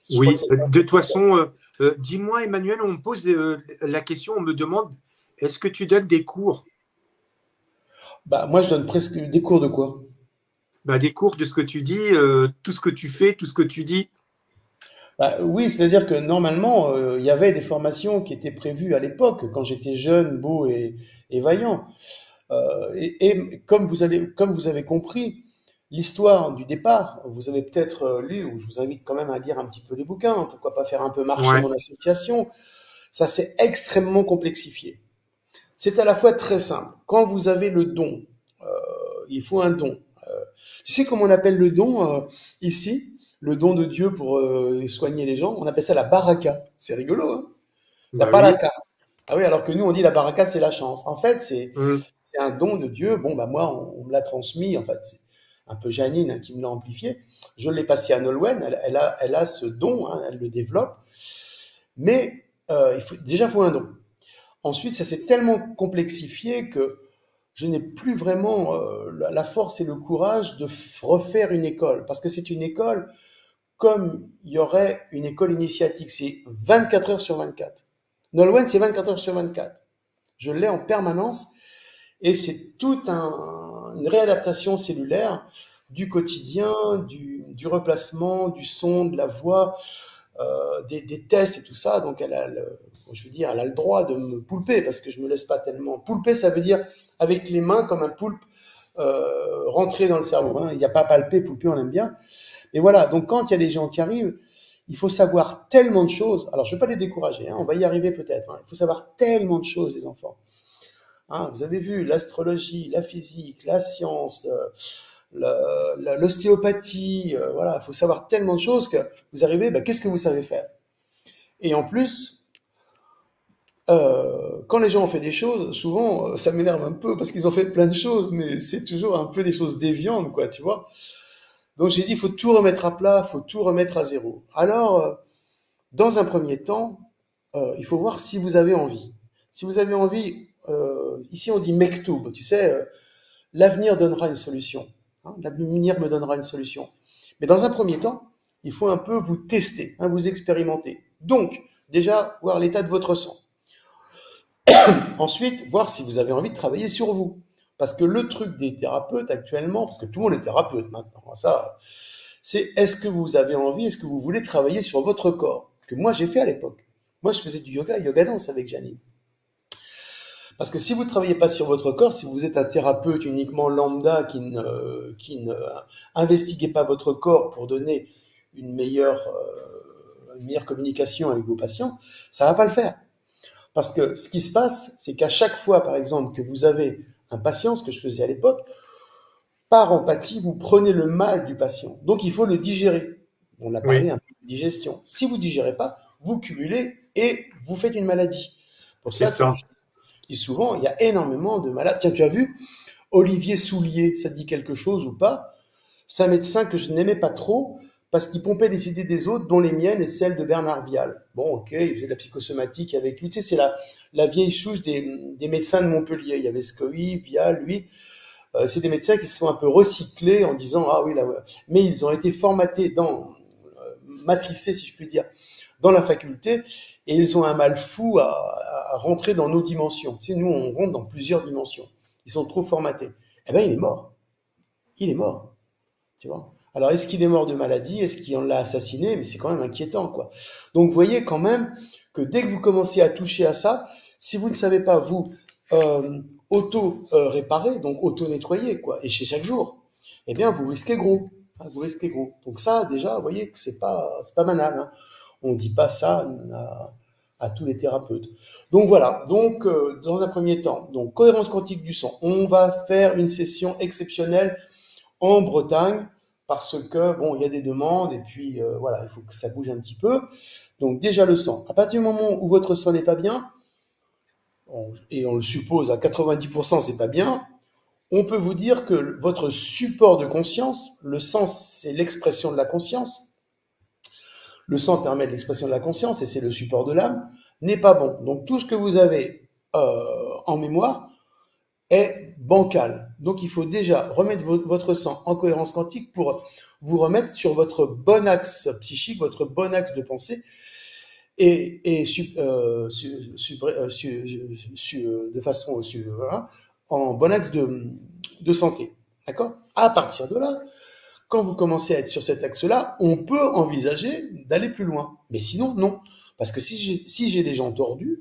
Je crois que Oui, c'est ça. de toute façon, dis-moi, Emmanuel, on me pose la question, on me demande, est-ce que tu donnes des cours? Bah, moi, je donne presque des cours de quoi? Bah, des cours de ce que tu dis, tout ce que tu fais, tout ce que tu dis. Bah, oui, c'est-à-dire que normalement, il y avait des formations qui étaient prévues à l'époque, quand j'étais jeune, beau et vaillant. Et comme vous avez compris, l'histoire du départ, vous avez peut-être lu, ou je vous invite quand même à lire un petit peu les bouquins, hein, pourquoi pas faire un peu marcher Ouais, mon association, ça s'est extrêmement complexifié. C'est à la fois très simple. Quand vous avez le don, il faut un don. Tu sais comment on appelle le don ici? Le don de Dieu pour soigner les gens? On appelle ça la baraka. C'est rigolo, hein? La bah oui. baraka. Ah oui, alors que nous, on dit la baraka, c'est la chance. En fait, Hmm. c'est un don de Dieu. Bon, bah moi, on me l'a transmis. En fait, c'est un peu Janine, hein, qui me l'a amplifié. Je l'ai passé à Nolwenn. Elle a ce don, hein, elle le développe. Mais déjà, il faut un don. Ensuite, ça s'est tellement complexifié que je n'ai plus vraiment la force et le courage de refaire une école, parce que c'est une école comme il y aurait une école initiatique, c'est 24 heures sur 24. Nolwenn, c'est 24 heures sur 24. Je l'ai en permanence et c'est toute une réadaptation cellulaire du quotidien, du replacement, du son, de la voix, des tests et tout ça. Donc elle a elle a le droit de me poulper parce que je me laisse pas tellement. Poulper, ça veut dire avec les mains comme un poulpe rentrer dans le cerveau. Hein. Il n'y a pas palper, poulper, on aime bien. Et voilà, donc quand il y a des gens qui arrivent, il faut savoir tellement de choses. Alors, je ne veux pas les décourager, hein, on va y arriver peut-être. Hein. Il faut savoir tellement de choses, les enfants. Hein, vous avez vu l'astrologie, la physique, la science, l'ostéopathie. Voilà, il faut savoir tellement de choses que vous arrivez, qu'est-ce que vous savez faire? Et en plus, quand les gens ont fait des choses, souvent, ça m'énerve un peu parce qu'ils ont fait plein de choses, mais c'est toujours un peu des choses déviantes, quoi, tu vois. Donc j'ai dit, il faut tout remettre à plat, il faut tout remettre à zéro. Alors, dans un premier temps, il faut voir si vous avez envie. Si vous avez envie, ici on dit mektoub, tu sais, l'avenir donnera une solution. Hein, l'avenir me donnera une solution. Mais dans un premier temps, il faut un peu vous tester, hein, vous expérimenter. Donc, déjà, voir l'état de votre sang. Ensuite, voir si vous avez envie de travailler sur vous. Parce que le truc des thérapeutes actuellement, parce que tout le monde est thérapeute maintenant, ça, c'est est-ce que vous avez envie, est-ce que vous voulez travailler sur votre corps? Que moi j'ai fait à l'époque. Moi je faisais du yoga danse avec Janine. Parce que si vous ne travaillez pas sur votre corps, si vous êtes un thérapeute uniquement lambda qui ne investiguez pas votre corps pour donner une meilleure communication avec vos patients, ça va pas le faire. Parce que ce qui se passe, c'est qu'à chaque fois, par exemple, que vous avez un patient, ce que je faisais à l'époque, par empathie, vous prenez le mal du patient. Donc, il faut le digérer. On a parlé Oui, un peu de digestion. Si vous ne digérez pas, vous cumulez et vous faites une maladie. Pour c'est ça que ça. je dis souvent, il y a énormément de malades. Tiens, tu as vu Olivier Soulier, ça te dit quelque chose ou pas? C'est un médecin que je n'aimais pas trop parce qu'il pompait des idées des autres, dont les miennes et celles de Bernard Vial. Bon, ok, il faisait de la psychosomatique avec lui. Tu sais, c'est la vieille souche des médecins de Montpellier. Il y avait Scoï, Vial, lui. C'est des médecins qui se sont un peu recyclés en disant ah oui là, ouais. Mais ils ont été formatés matricés si je puis dire dans la faculté et ils ont un mal fou à rentrer dans nos dimensions. Tu sais, nous on rentre dans plusieurs dimensions. Ils sont trop formatés. Eh ben il est mort. Il est mort. Tu vois. Alors est-ce qu'il est mort de maladie? Est-ce qu'il en l'a assassiné? Mais c'est quand même inquiétant quoi. Donc vous voyez quand même que dès que vous commencez à toucher à ça, si vous ne savez pas vous auto-réparer, donc auto-nettoyer, quoi, et chez chaque jour, eh bien, vous risquez gros. Hein, vous risquez gros. Donc ça, déjà, vous voyez que c'est pas banal. Hein. On ne dit pas ça à tous les thérapeutes. Donc voilà. Donc, dans un premier temps, donc cohérence quantique du son. On va faire une session exceptionnelle en Bretagne parce que bon, il y a des demandes et puis voilà, il faut que ça bouge un petit peu. Donc déjà le sang. À partir du moment où votre sang n'est pas bien, et on le suppose à 90%, c'est pas bien, on peut vous dire que votre support de conscience, le sang, c'est l'expression de la conscience, le sang permet de l'expression de la conscience et c'est le support de l'âme, n'est pas bon. Donc tout ce que vous avez en mémoire est bancal. Donc il faut déjà remettre votre sang en cohérence quantique pour vous remettre sur votre bon axe psychique, votre bon axe de pensée, et de façon voilà, en bon axe de santé. D'accord? À partir de là, quand vous commencez à être sur cet axe-là, on peut envisager d'aller plus loin. Mais sinon, non. Parce que si j'ai des gens tordus,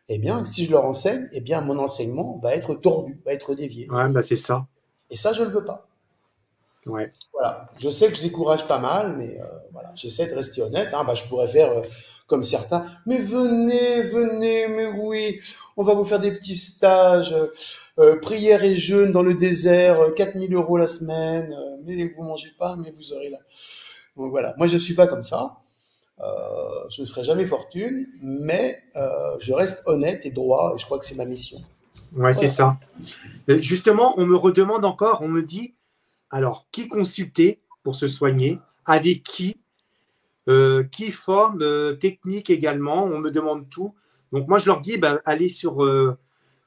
eh bien, si je leur enseigne, eh bien, mon enseignement va être tordu, va être dévié. Ouais, bah c'est ça. Et ça, je ne le veux pas. Ouais. Voilà. Je sais que je décourage pas mal, mais voilà, j'essaie de rester honnête. Hein. Je pourrais faire comme certains. Mais venez, venez, mais oui, on va vous faire des petits stages, prière et jeûne dans le désert, 4000 € la semaine, mais vous mangez pas, mais vous aurez là. Donc voilà, moi je suis pas comme ça. Je ne ferai jamais fortune, mais je reste honnête et droit, et je crois que c'est ma mission. Ouais, c'est Voilà. ça. Justement, on me redemande encore, on me dit, alors, qui consulter pour se soigner? Avec qui forme, technique également, on me demande tout. Donc moi, je leur dis, allez sur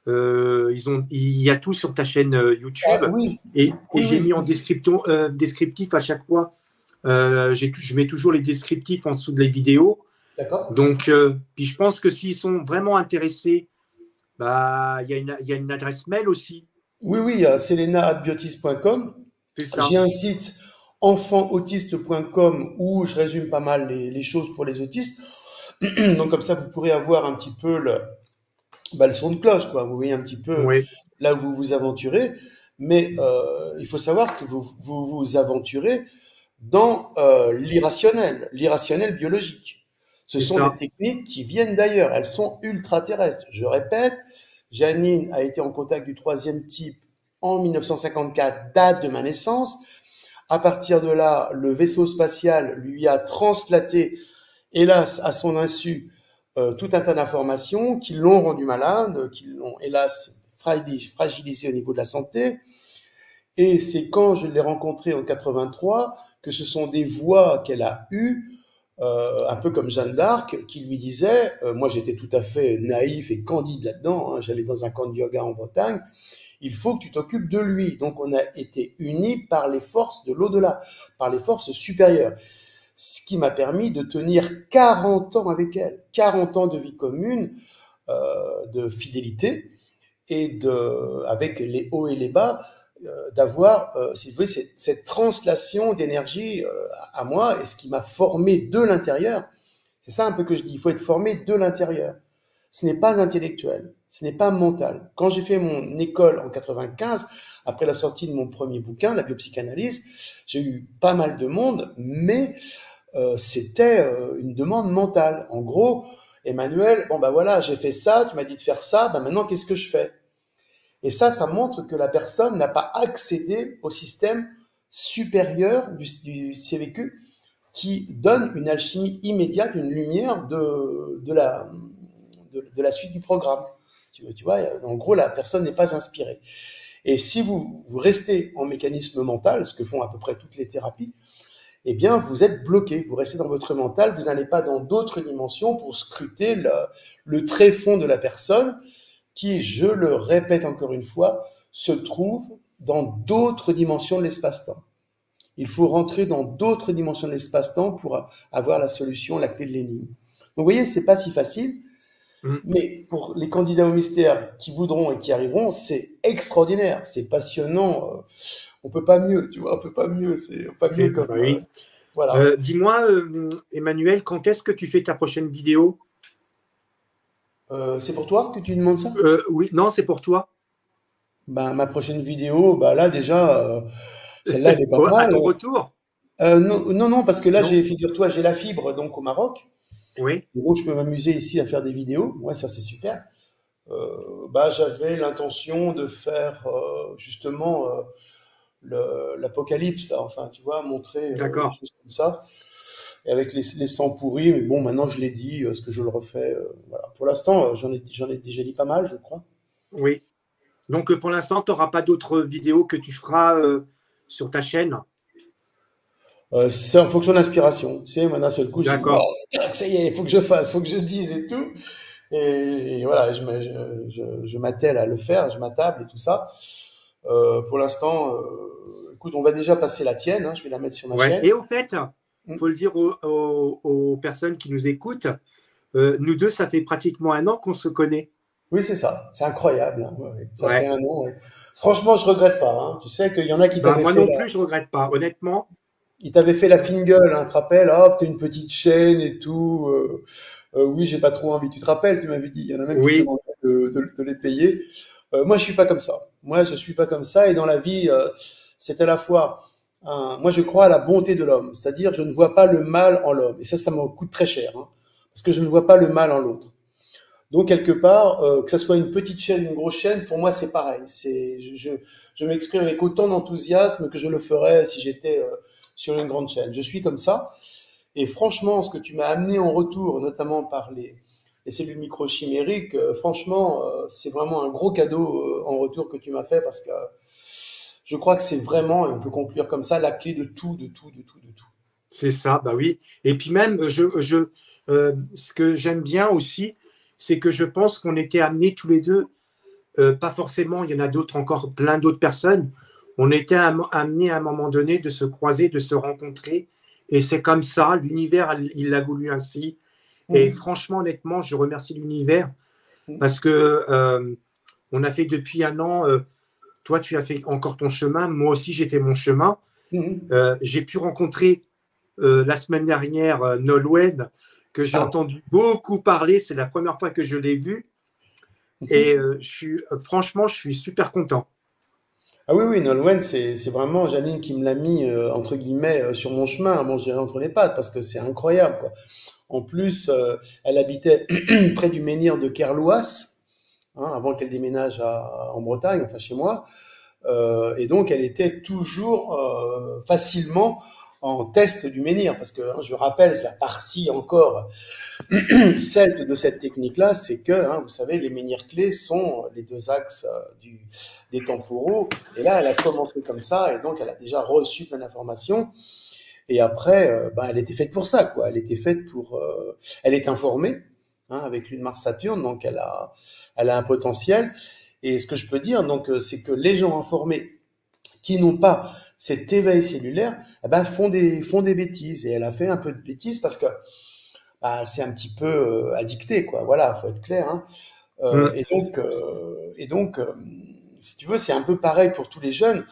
Il y a tout sur ta chaîne YouTube. Ah, oui, Et oui, j'ai mis en oui, descriptif à chaque fois. Je mets toujours les descriptifs en dessous de les vidéos. d'accord. Donc, puis je pense que s'ils sont vraiment intéressés, bah, il y a une adresse mail aussi. Oui, oui, selena@biotis.com. C'est J'ai ça. un site enfantautiste.com où je résume pas mal les choses pour les autistes. Donc comme ça, vous pourrez avoir un petit peu le son de cloche, quoi. Vous voyez un petit peu Oui, là où vous vous aventurez. Mais il faut savoir que vous vous aventurez dans l'irrationnel biologique. Ce c'est sont des ça. techniques qui viennent d'ailleurs. Elles sont ultra-terrestres. Je répète, Janine a été en contact du troisième type en 1954, date de ma naissance. À partir de là, le vaisseau spatial lui a translaté, hélas, à son insu, tout un tas d'informations qui l'ont rendu malade, qui l'ont, hélas, fragilisé au niveau de la santé. Et c'est quand je l'ai rencontrée en 83 que ce sont des voix qu'elle a eues, un peu comme Jeanne d'Arc, qui lui disaient, moi j'étais tout à fait naïf et candide là-dedans, hein, j'allais dans un camp de yoga en Bretagne, il faut que tu t'occupes de lui. Donc on a été unis par les forces de l'au-delà, par les forces supérieures. Ce qui m'a permis de tenir 40 ans avec elle, 40 ans de vie commune, de fidélité, et avec les hauts et les bas, d'avoir, si vous voulez, cette translation d'énergie à moi, et ce qui m'a formé de l'intérieur. C'est ça un peu que je dis, il faut être formé de l'intérieur. Ce n'est pas intellectuel, ce n'est pas mental. Quand j'ai fait mon école en 95, après la sortie de mon premier bouquin, la biopsychanalyse, j'ai eu pas mal de monde, mais c'était une demande mentale. En gros, Emmanuel, bon ben voilà, j'ai fait ça, tu m'as dit de faire ça, ben maintenant qu'est-ce que je fais? Et ça montre que la personne n'a pas accédé au système supérieur du CVQ qui donne une alchimie immédiate, une lumière de la suite du programme. Tu vois, en gros, la personne n'est pas inspirée. Et si vous restez en mécanisme mental, ce que font à peu près toutes les thérapies, eh bien, vous êtes bloqué. Vous restez dans votre mental, vous n'allez pas dans d'autres dimensions pour scruter le tréfonds de la personne qui, je le répète encore une fois, se trouve dans d'autres dimensions de l'espace-temps. Il faut rentrer dans d'autres dimensions de l'espace-temps pour avoir la solution, la clé de l'énigme. Donc, vous voyez, c'est pas si facile, Mm. mais pour les candidats au mystère qui voudront et qui arriveront, c'est extraordinaire, c'est passionnant. On peut pas mieux, tu vois, on peut pas mieux, c'est pas mieux comme Bah oui. voilà. Dis-moi, Emmanuel, quand est-ce que tu fais ta prochaine vidéo? C'est pour toi que tu demandes ça? Oui, non, c'est pour toi. Ben, ma prochaine vidéo, bah là déjà, celle-là elle est pas À mal. ton retour? Non, non, non, parce que là, Non? figure-toi, j'ai la fibre donc au Maroc. Oui, Et donc, je peux m'amuser ici à faire des vidéos. Ouais, ça, c'est super. Bah, j'avais l'intention de faire justement l'apocalypse, là. Enfin, tu vois, montrer des d'accord. choses comme ça. Et avec les sangs pourris. Mais bon, maintenant, je l'ai dit, est-ce que je le refais? Voilà. Pour l'instant, j'en ai déjà dit pas mal, je crois. Oui. Donc, pour l'instant, tu n'auras pas d'autres vidéos que tu feras sur ta chaîne? C'est en fonction d'inspiration. Tu sais, moi, d'un seul coup, je dis, D'accord. waouh, ça y est, il faut que je fasse, il faut que je dise et tout. Et voilà, je m'attelle à le faire, je m'attable et tout ça. Pour l'instant, écoute, on va déjà passer la tienne, hein, je vais la mettre sur ma Ouais. chaîne. Et au fait, Mm. faut le dire aux personnes qui nous écoutent, nous deux, ça fait pratiquement un an qu'on se connaît. Oui, c'est ça, c'est incroyable, hein, ouais, ouais. Ça fait Ouais. un an. Ouais. Franchement, je regrette pas, hein. Tu sais qu'il y en a qui Ben, t'avaient moi fait non plus, je regrette pas. Honnêtement, ils t'avaient fait la fine gueule, hein, tu te rappelles, hop, t'es une petite chaîne et tout. Oui, j'ai pas trop envie. Tu te rappelles, tu m'avais dit, il y en a même qui te oui, demandaient de les payer. Moi, je suis pas comme ça. Moi, je suis pas comme ça. Et dans la vie, c'est à la fois, moi, je crois à la bonté de l'homme. C'est-à-dire, je ne vois pas le mal en l'homme. Et ça me coûte très cher, hein, parce que je ne vois pas le mal en l'autre. Donc, quelque part, que ça soit une petite chaîne, une grosse chaîne, pour moi, c'est pareil. Je m'exprime avec autant d'enthousiasme que je le ferais si j'étais sur une grande chaîne. Je suis comme ça. Et franchement, ce que tu m'as amené en retour, notamment par les cellules microchimériques, franchement, c'est vraiment un gros cadeau en retour que tu m'as fait parce que je crois que c'est vraiment, et on peut conclure comme ça, la clé de tout, de tout, de tout, de tout. c'est ça, bah oui. Et puis même, ce que j'aime bien aussi, c'est que je pense qu'on était amenés tous les deux pas forcément, il y en a d'autres encore, plein d'autres personnes. On était amenés à un moment donné de se croiser, de se rencontrer. Et c'est comme ça, l'univers, il l'a voulu ainsi. Et franchement, honnêtement, je remercie l'univers parce que on a fait depuis un an, toi, tu as fait encore ton chemin, moi aussi, j'ai fait mon chemin. J'ai pu rencontrer la semaine dernière Nolwenn, que j'ai entendu beaucoup parler. C'est la première fois que je l'ai vue. Et franchement, je suis super content. Ah oui, oui, Nolwenn, c'est vraiment Janine qui me l'a mis, entre guillemets, sur mon chemin, bon, je dirais entre les pattes, parce que c'est incroyable, quoi. En plus, elle habitait près du menhir de Kerlouas, hein, avant qu'elle déménage en Bretagne, enfin chez moi. Et donc, elle était toujours facilement en test du menhir, parce que hein, je rappelle la partie encore celte de cette technique-là, c'est que, hein, vous savez, les menhirs clés sont les deux axes des temporaux. Et là, elle a commencé comme ça, et donc elle a déjà reçu plein d'informations. Et après, ben, elle était faite pour ça, quoi. Elle était faite pour, elle est informée, hein, avec Lune, Mars, Saturne, donc elle a un potentiel. Et ce que je peux dire, donc, c'est que les gens informés qui n'ont pas cet éveil cellulaire, eh ben, font des bêtises. Et elle a fait un peu de bêtises parce que bah, c'est un petit peu addicté, quoi. Voilà, faut être clair. Hein. Et donc, si tu veux, c'est un peu pareil pour tous les jeunes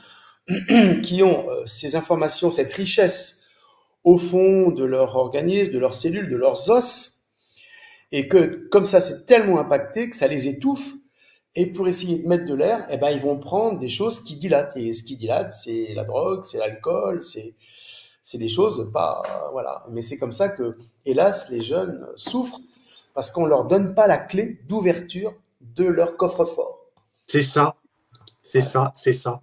qui ont ces informations, cette richesse au fond de leur organisme, de leurs cellules, de leurs os, et que comme ça, c'est tellement impacté que ça les étouffe. Et pour essayer de mettre de l'air, eh ben, ils vont prendre des choses qui dilatent. Et ce qui dilate, c'est la drogue, c'est l'alcool, c'est des choses pas, voilà. Mais c'est comme ça que, hélas, les jeunes souffrent parce qu'on leur donne pas la clé d'ouverture de leur coffre-fort. C'est ça, c'est Ouais. ça, c'est ça.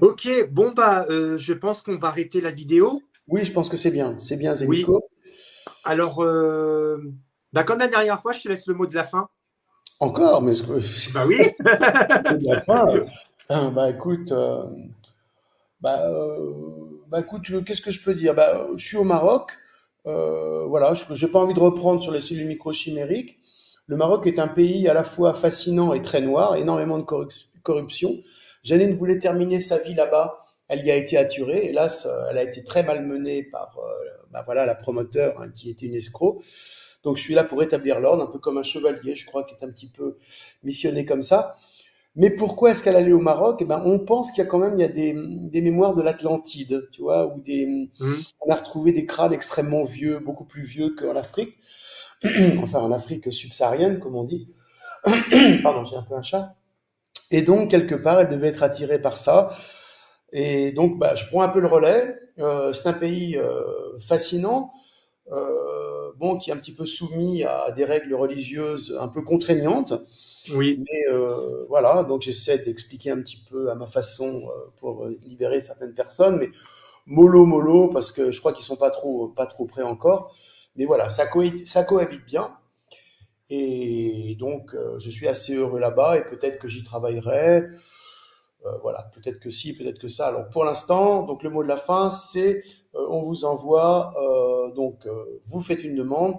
Ok, bon bah, je pense qu'on va arrêter la vidéo. Oui, je pense que c'est bien, Oui. Zénico. Alors, bah, comme la dernière fois, je te laisse le mot de la fin. Encore, mais Bah oui. de la fin, bah écoute, écoute, qu'est-ce que je peux dire? Bah, je suis au Maroc. Voilà, j'ai pas envie de reprendre sur les cellules microchimériques. Le Maroc est un pays à la fois fascinant et très noir, énormément de corruption. Janine voulait terminer sa vie là-bas. Elle y a été attirée. Hélas, elle a été très malmenée par voilà, la promoteur hein, qui était une escroc. Donc je suis là pour rétablir l'ordre, un peu comme un chevalier, je crois, qui est un petit peu missionné comme ça. Mais pourquoi est-ce qu'elle allait au Maroc? Eh ben, on pense qu'il y a quand même il y a des mémoires de l'Atlantide, tu vois, où on a retrouvé des crânes extrêmement vieux, beaucoup plus vieux qu'en Afrique, enfin en Afrique subsaharienne, comme on dit. Pardon, j'ai un peu un chat. Et donc, quelque part, elle devait être attirée par ça. Et donc, bah, je prends un peu le relais. C'est un pays fascinant, bon, qui est un petit peu soumis à des règles religieuses un peu contraignantes. Oui. Mais voilà, donc j'essaie d'expliquer un petit peu à ma façon pour libérer certaines personnes, mais mollo, parce que je crois qu'ils sont pas trop prêts encore. Mais voilà, ça cohabite bien. Et donc, je suis assez heureux là-bas et peut-être que j'y travaillerai. Voilà, peut-être que si, peut-être que ça. Alors pour l'instant, donc le mot de la fin, c'est on vous envoie, vous faites une demande,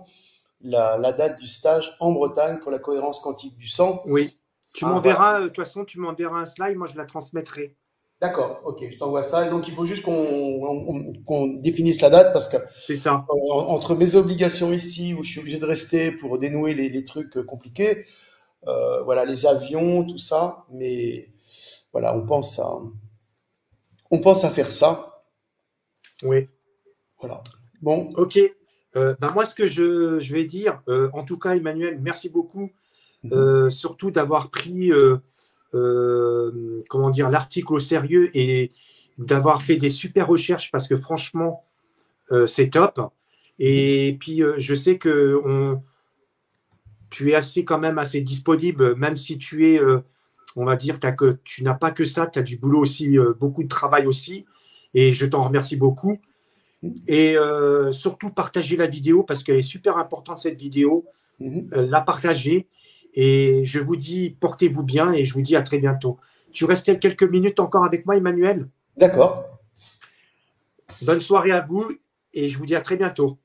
la date du stage en Bretagne pour la cohérence quantique du sang. Oui. Tu m'enverras, de toute façon, tu m'enverras un slide, moi je la transmettrai. D'accord, ok, je t'envoie ça. Et donc il faut juste qu'on définisse la date parce que C'est ça. entre mes obligations ici, où je suis obligé de rester pour dénouer les trucs compliqués, voilà, les avions, tout ça, mais voilà, on pense à faire ça. Oui. Voilà. Bon. Ok. Moi, ce que je vais dire, en tout cas, Emmanuel, merci beaucoup, surtout d'avoir pris comment dire, l'article au sérieux et d'avoir fait des super recherches parce que franchement, c'est top. Et puis, je sais que tu es quand même assez disponible, même si tu es, on va dire, tu n'as pas que ça, tu as du boulot aussi, beaucoup de travail aussi. Et je t'en remercie beaucoup. Et surtout, partager la vidéo parce qu'elle est super importante, cette vidéo. La partager. Et je vous dis, portez-vous bien et je vous dis à très bientôt. Tu restes quelques minutes encore avec moi, Emmanuel? D'accord. Bonne soirée à vous et je vous dis à très bientôt.